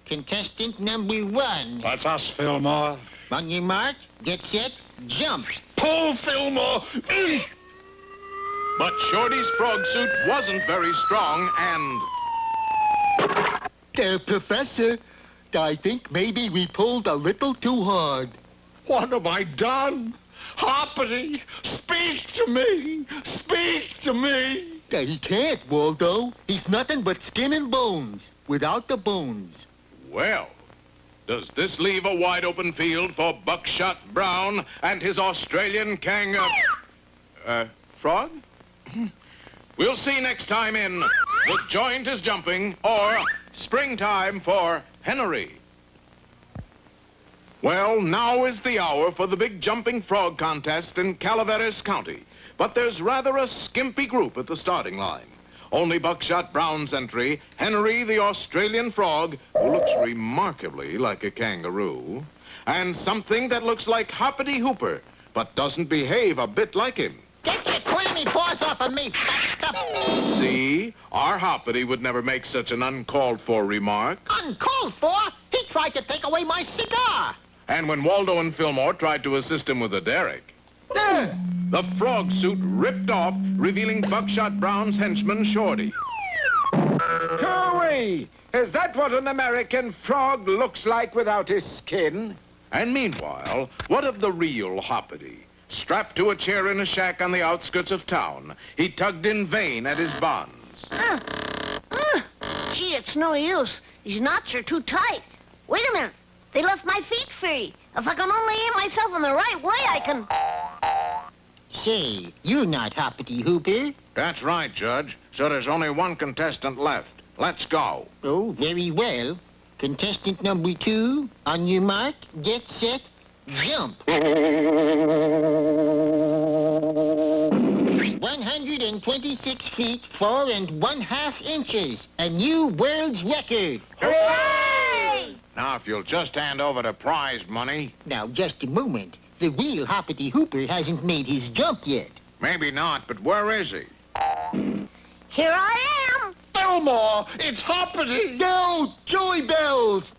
Contestant number 1. That's us, Fillmore. On your mark, get set, jump. Pull, Fillmore! But Shorty's frog suit wasn't very strong, and... Professor, I think maybe we pulled a little too hard. What have I done? Hoppity, speak to me! Speak to me! He can't, Waldo. He's nothing but skin and bones, without the bones. Well, does this leave a wide-open field for Buckshot Brown and his Australian frog? We'll see next time in The Joint is Jumping or Springtime for Henry. Well, now is the hour for the big jumping frog contest in Calaveras County. But there's rather a skimpy group at the starting line. Only Buckshot Brown's entry, Henry the Australian frog, who looks remarkably like a kangaroo, and something that looks like Hoppity Hooper, but doesn't behave a bit like him. Get your clammy paws off of me, fat stuff. See? Our Hoppity would never make such an uncalled-for remark. Uncalled for? He tried to take away my cigar. And when Waldo and Fillmore tried to assist him with a derrick, the frog suit ripped off, revealing Buckshot Brown's henchman, Shorty. Hooey! Is that what an American frog looks like without his skin? And meanwhile, what of the real Hoppity? Strapped to a chair in a shack on the outskirts of town, he tugged in vain at his bonds. Gee, it's no use. These knots are too tight. Wait a minute. They left my feet free. If I can only aim myself in the right way, I can... Say, you're not Hoppity Hooper. That's right, Judge. So there's only one contestant left. Let's go. Oh, very well. Contestant number 2, on your mark, get set, jump. 126 feet, 4 1/2 inches. A new world's record. Hooray! Now, if you'll just hand over the prize money. Now, just a moment. The real Hoppity Hooper hasn't made his jump yet. Maybe not, but where is he? Here I am. Fillmore, it's Hoppity! No! Joy bells!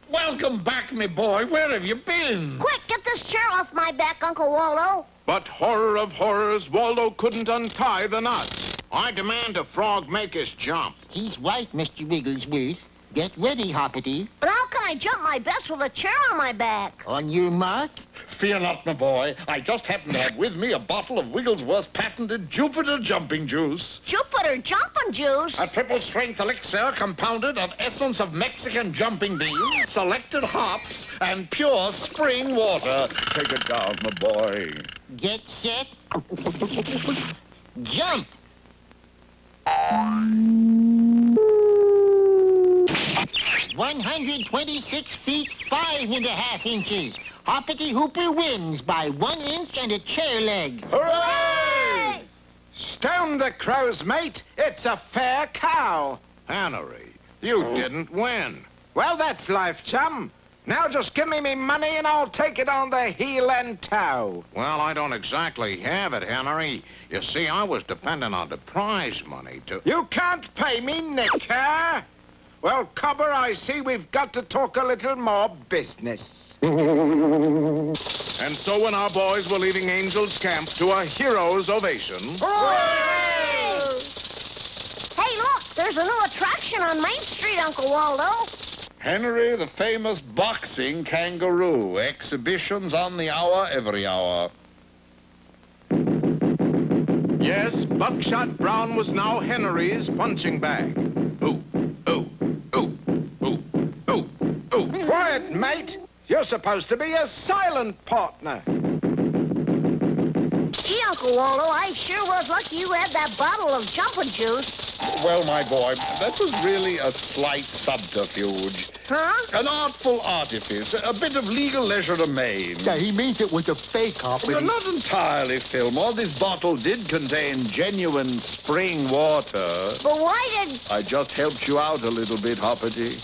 Welcome back, me boy. Where have you been? Quick, get this chair off my back, Uncle Waldo. But horror of horrors, Waldo couldn't untie the knots. I demand a frog make his jump. He's right, Mr. Wigglesworth. Get ready, Hoppity. But how can I jump my best with a chair on my back? On your mark. Fear not, my boy. I just happen to have with me a bottle of Wigglesworth's patented Jupiter jumping juice. Jupiter jumping juice? A triple-strength elixir compounded of essence of Mexican jumping beans, selected hops, and pure spring water. Take it down, my boy. Get set. Jump. 126 feet 5½ inches. Hoppity Hooper wins by 1 inch and a chair leg. Hooray! Stone the crows, mate. It's a fair cow. Henry, you didn't win. Well, that's life, chum. Now just give me money and I'll take it on the heel and toe. Well, I don't exactly have it, Henry. You see, I was depending on the prize money to... You can't pay me, Nicker. Well, Cobber, I see we've got to talk a little more business. And so when our boys were leaving Angel's Camp to a hero's ovation... Hooray! Hey, look, there's a new attraction on Main Street, Uncle Waldo. Henry, the famous boxing kangaroo. Exhibitions on the hour, every hour. Yes, Buckshot Brown was now Henry's punching bag. Ooh, ooh, ooh, ooh, ooh, ooh. Quiet, mate. You're supposed to be a silent partner. Gee, Uncle Waldo, I sure was lucky you had that bottle of jumping juice. Well, my boy, that was really a slight subterfuge. Huh? An artful artifice, a bit of legal legerdemain. Yeah, he means it was a fake, Hoppity. Well, not entirely, Fillmore. This bottle did contain genuine spring water. But why did... I just helped you out a little bit, Hoppity.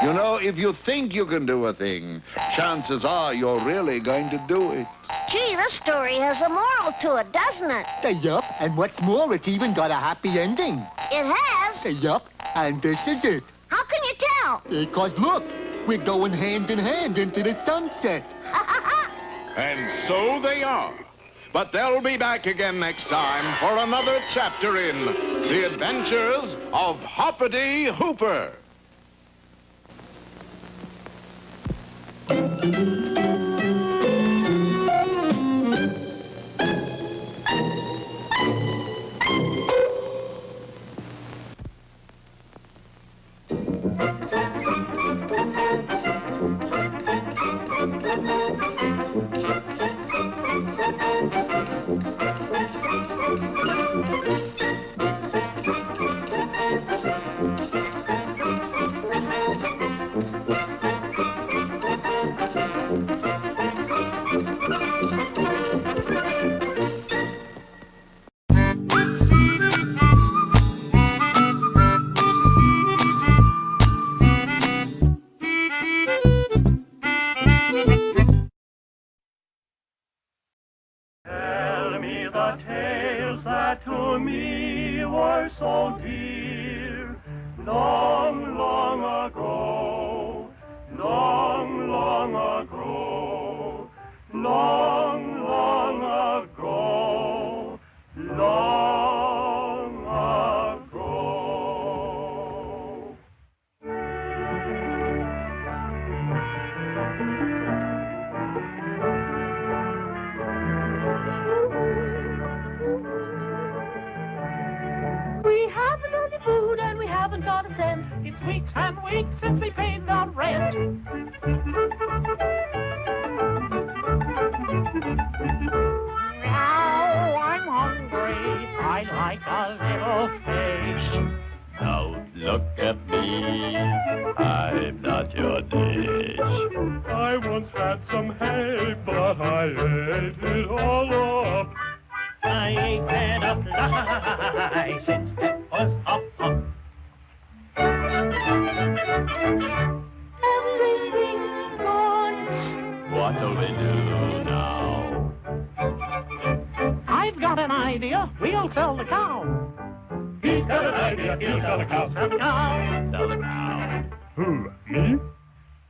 You know, if you think you can do a thing, chances are you're really going to do it. Gee, this story has a moral to it, doesn't it? Yup, and what's more, it's even got a happy ending. It has? Yup, and this is it. How can you tell? Because look, we're going hand in hand into the sunset. And so they are. But they'll be back again next time for another chapter in The Adventures of Hoppity Hooper. Tell me the tales that to me were so dear, long, long ago, long, long ago, long, long ago, long ago. We haven't any food and we haven't got a cent. It's weeks and weeks since we paid the rent. Now I'm hungry. I like a little fish. Don't look at me, I'm not your dish. I once had some hay, but I ate it all up. I ain't had a fly since it was up. Everything's gone. What'll we do now? I've got an idea. We'll sell the cow. He's got an idea, he'll sell the cow. Sell the cow. Sell the cow. Who, me?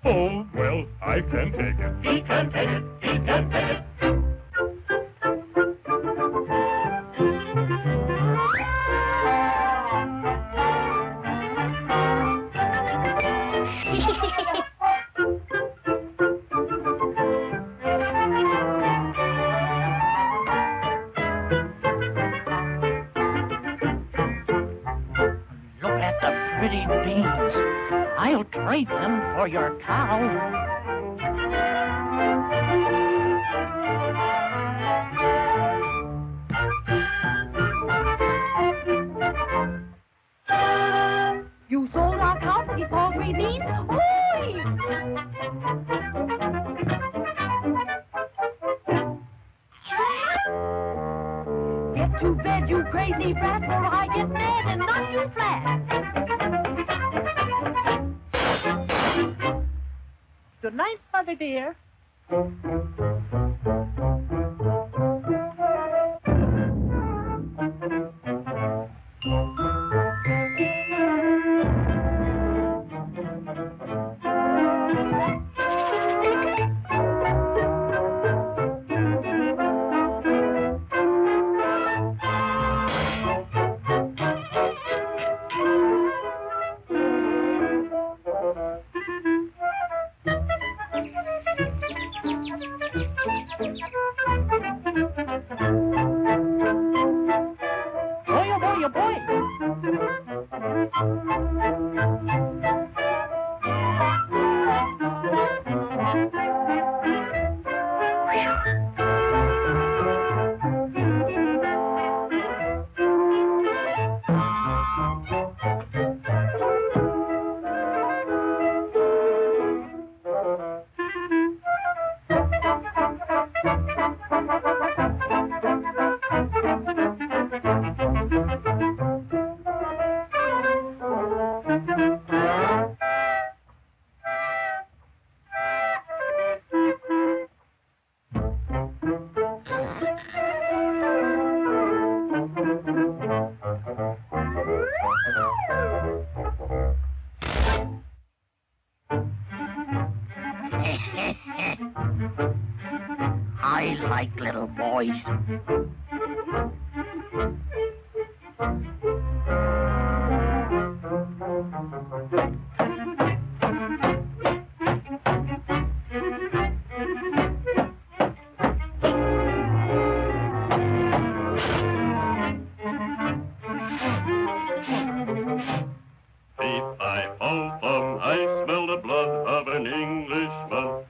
Oh, well, I can take it. He can take it, he can take it. Look at the pretty beans. I'll trade them for your cow. You sold our cow for these paltry beans? Oi! Get to bed, you crazy brat, or I get mad and knock you flat. Good night, Mother dear. I like little boys. I smell the blood of an Englishman.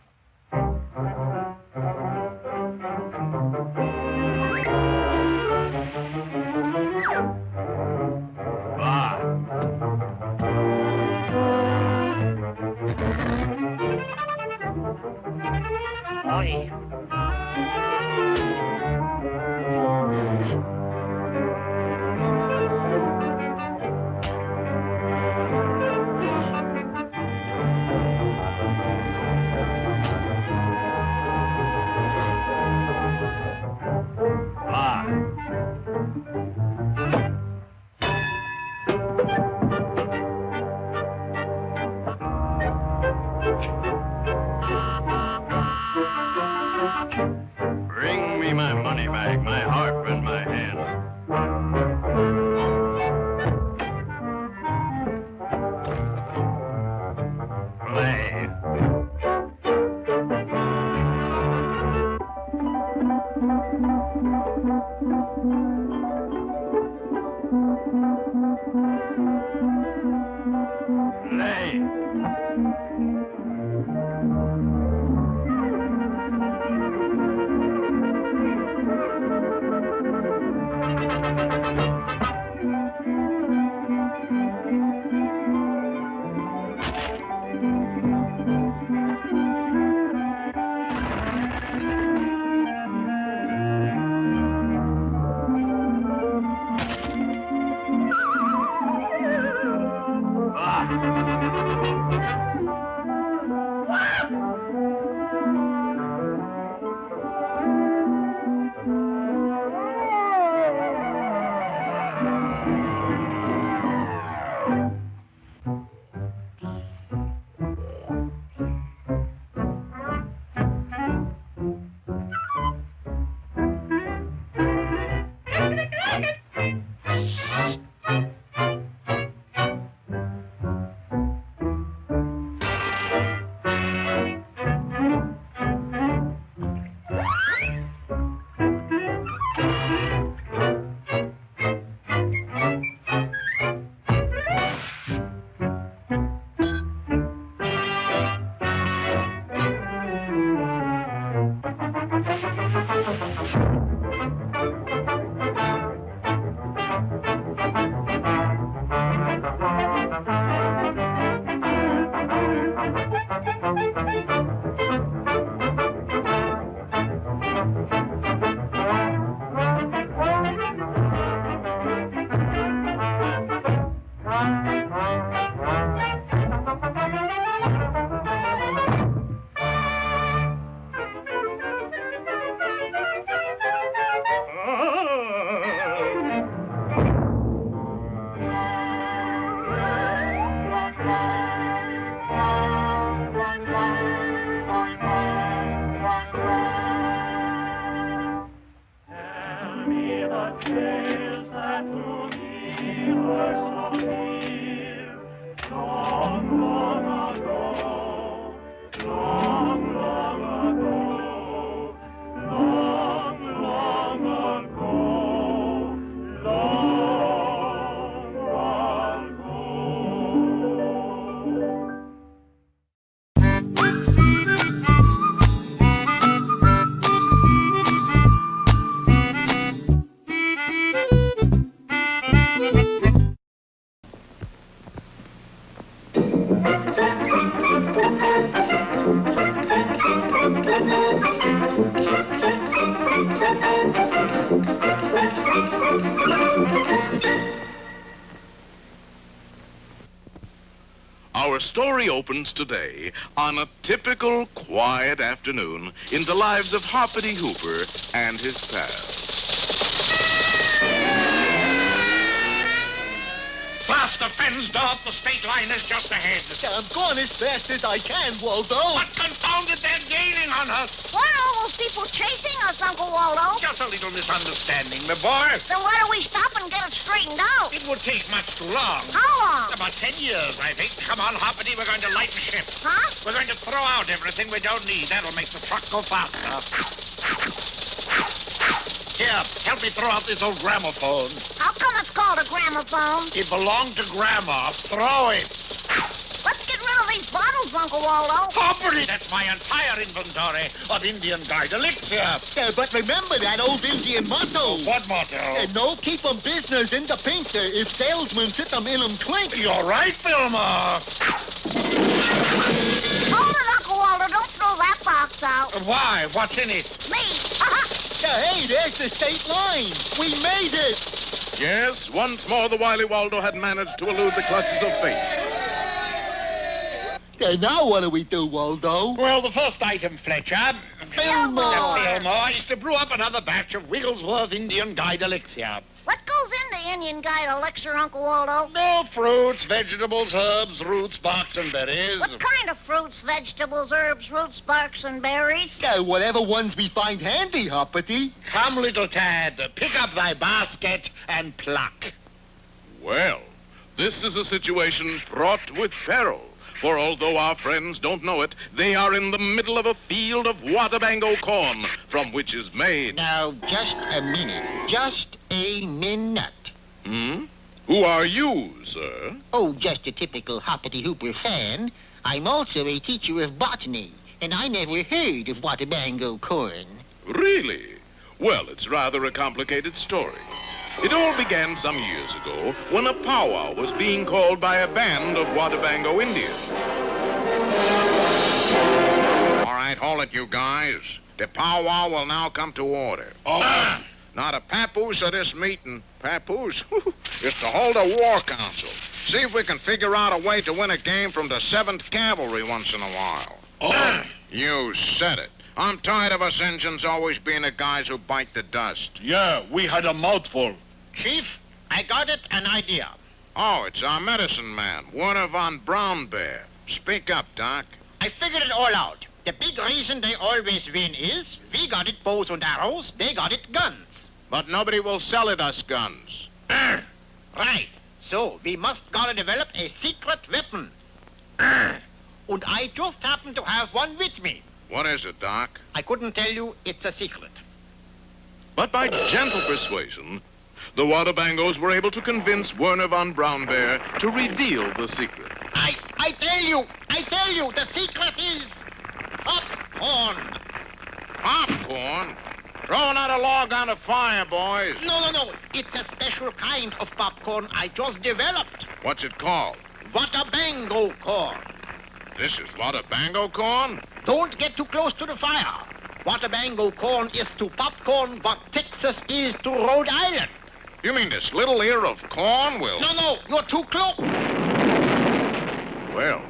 Bring me my money bag, my harp in my hand. Play. Play. Ah! tales that to me are so dear. Long, long ago, long, long ago, long, long ago, Our story opens today on a typical quiet afternoon in the lives of Hoppity Hooper and his pal. Blast the fence, Dot. The state line is just ahead. I'm going as fast as I can, Waldo. But confound it, they're gaining on us. Why are all those people chasing us, Uncle Waldo? Just a little misunderstanding, my boy. Then why don't we stop and get it straightened out? It would take much too long. How long? About 10 years, I think. Come on, Hoppity, we're going to lighten ship. Huh? We're going to throw out everything we don't need. That'll make the truck go faster. Here, help me throw out this old gramophone. How come it's called a gramophone? It belonged to Grandma. Throw it. Let's get rid of these bottles, Uncle Waldo. Hoppity! That's my entire inventory of Indian Guide elixir. But remember that old Indian motto. What motto? No keep 'em business in the pink. If salesmen sit 'em in 'em clink. You're right, Wilma. Hold it, Uncle Waldo. Don't throw that box out. Why? What's in it? Me. Hey, there's the state line. We made it. Yes, once more the wily Waldo had managed to elude the clutches of fate. Now what do we do, Waldo? Well, the first item, Fletcher. Fillmore is to brew up another batch of Wigglesworth Indian Guide elixir. What goes into Indian Guide elixir, Uncle Waldo? No fruits, vegetables, herbs, roots, barks, and berries. What kind of fruits, vegetables, herbs, roots, barks, and berries? Whatever ones we find handy, Hoppity. Come, little Tad, pick up thy basket and pluck. Well, this is a situation fraught with peril. For although our friends don't know it, they are in the middle of a field of Watabango corn, from which is made... Now, just a minute. Just a minute. Who are you, sir? Oh, just a typical Hoppity Hooper fan. I'm also a teacher of botany, and I never heard of Watabango corn. Really? Well, it's rather a complicated story. It all began some years ago when a powwow was being called by a band of Watabango Indians. All right, hold it, you guys. The powwow will now come to order. Now, the papoose of this meeting, papoose, is to hold a war council. See if we can figure out a way to win a game from the 7th Cavalry once in a while. You said it. I'm tired of us engines always being the guys who bite the dust. Yeah, we had a mouthful. Chief, I got it, an idea. Oh, it's our medicine man, Werner von Braun Bear. Speak up, Doc. I figured it all out. The big reason they always win is we got it bows and arrows, they got it guns. But nobody will sell it us guns. Right. So we must gotta develop a secret weapon. And I just happen to have one with me. What is it, Doc? I couldn't tell you. It's a secret. But by gentle persuasion, the Watabangos were able to convince Werner von Braun Bear to reveal the secret. I tell you, the secret is popcorn. Popcorn? Throw another log on the fire, boys. No. It's a special kind of popcorn I just developed. What's it called? Watabango corn. This is Watabango corn? Don't get too close to the fire. Watabango corn is to popcorn what Texas is to Rhode Island. You mean this little ear of corn will... No, you're too close. Well,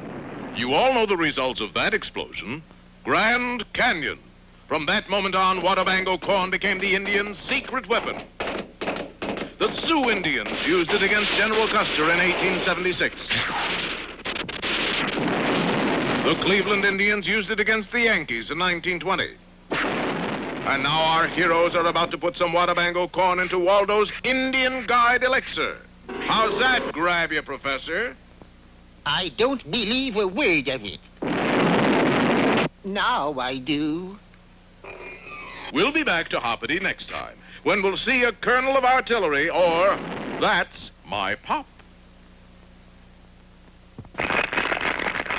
you all know the results of that explosion. Grand Canyon. From that moment on, Watabango corn became the Indians' secret weapon. The Sioux Indians used it against General Custer in 1876. The Cleveland Indians used it against the Yankees in 1920. And now our heroes are about to put some Wadabango corn into Waldo's Indian Guide elixir. How's that grab you, Professor? I don't believe a word of it. Now I do. We'll be back to Hoppity next time, when we'll see a colonel of artillery, or That's My Pop.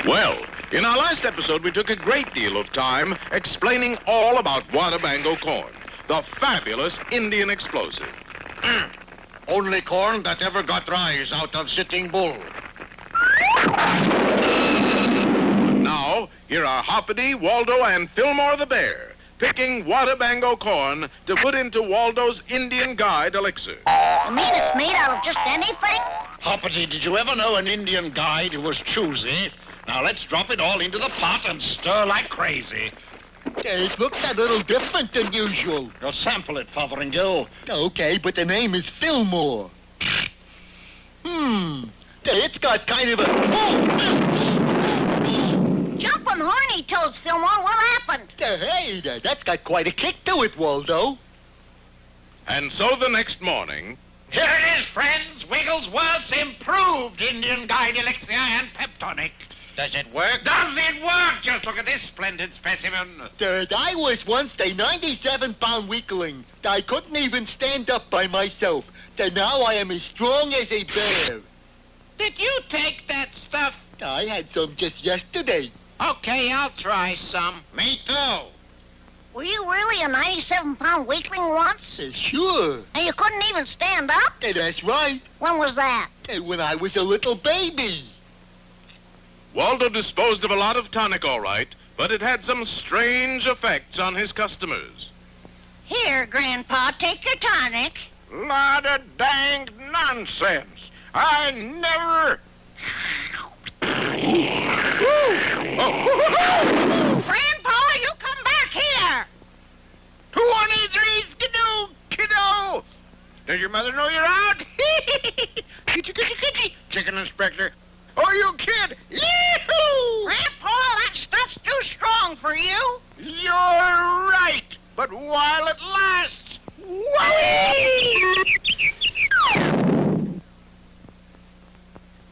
Well, in our last episode, we took a great deal of time explaining all about Wadabango corn, the fabulous Indian explosive. Only corn that ever got rise out of Sitting Bull. Now, here are Hoppity, Waldo, and Fillmore the Bear, picking Wadabango corn to put into Waldo's Indian Guide elixir. You mean it's made out of just anything? Hoppity, did you ever know an Indian guide who was choosy? Now let's drop it all into the pot and stir like crazy. It looks a little different than usual. Go sample it, Fotheringill. Okay, but the name is Fillmore. It's got kind of a... Jumping horny toads, Fillmore. What happened? Hey, that's got quite a kick to it, Waldo. And so the next morning... Here it is, friends. Wiggles World's improved Indian Guide elixir and peptonic. Does it work? Does it work? Just look at this splendid specimen. I was once a 97-pound weakling. I couldn't even stand up by myself. Now I am as strong as a bear. Did you take that stuff? I had some just yesterday. Okay, I'll try some. Me too. Were you really a 97-pound weakling once? Sure. And you couldn't even stand up? That's right. When was that? When I was a little baby. Waldo disposed of a lot of tonic, all right, but it had some strange effects on his customers. Here, Grandpa, take your tonic. Lot of danged nonsense. I never... Grandpa, you come back here. 23's kiddo. Does your mother know you're out? Kitty. Chicken inspector. Oh, you kid. Yee-hoo! Grandpa, that stuff's too strong for you. You're right. But while it lasts... Whee!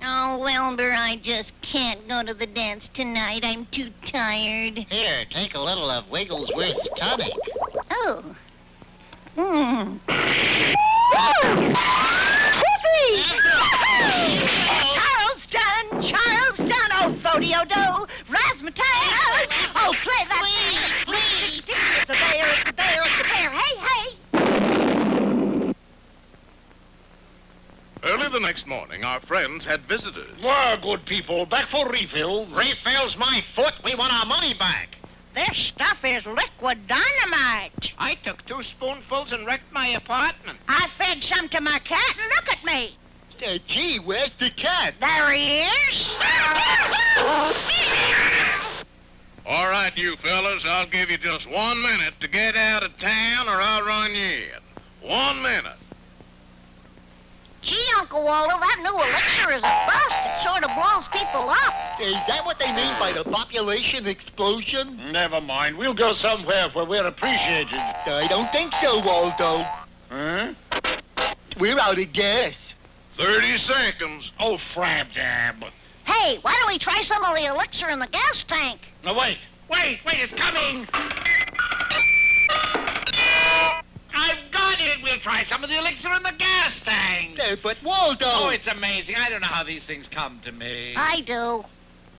Oh, Wilbur, I just can't go to the dance tonight. I'm too tired. Here, take a little of Wigglesworth's tonic. Oh. Charleston, oh, Fodiodo, Razzmatazz. Oh, play that. Please. It's a bear. Hey. Early the next morning, our friends had visitors. Well, good people, back for refills. Refills my foot. We want our money back. This stuff is liquid dynamite. I took 2 spoonfuls and wrecked my apartment. I fed some to my cat, and look at me. Gee, where's the cat? There he is. All right, you fellas, I'll give you just 1 minute to get out of town or I'll run you in. 1 minute. Gee, Uncle Waldo, that new elixir is a bust. It sort of blows people up. Is that what they mean by the population explosion? Never mind. We'll go somewhere where we're appreciated. I don't think so, Waldo. Huh? We're out of gas. 30 seconds. Oh, frab-dab. Hey, why don't we try some of the elixir in the gas tank? No, wait, it's coming. I've got it. We'll try some of the elixir in the gas tank. But Waldo... Oh, it's amazing. I don't know how these things come to me. I do.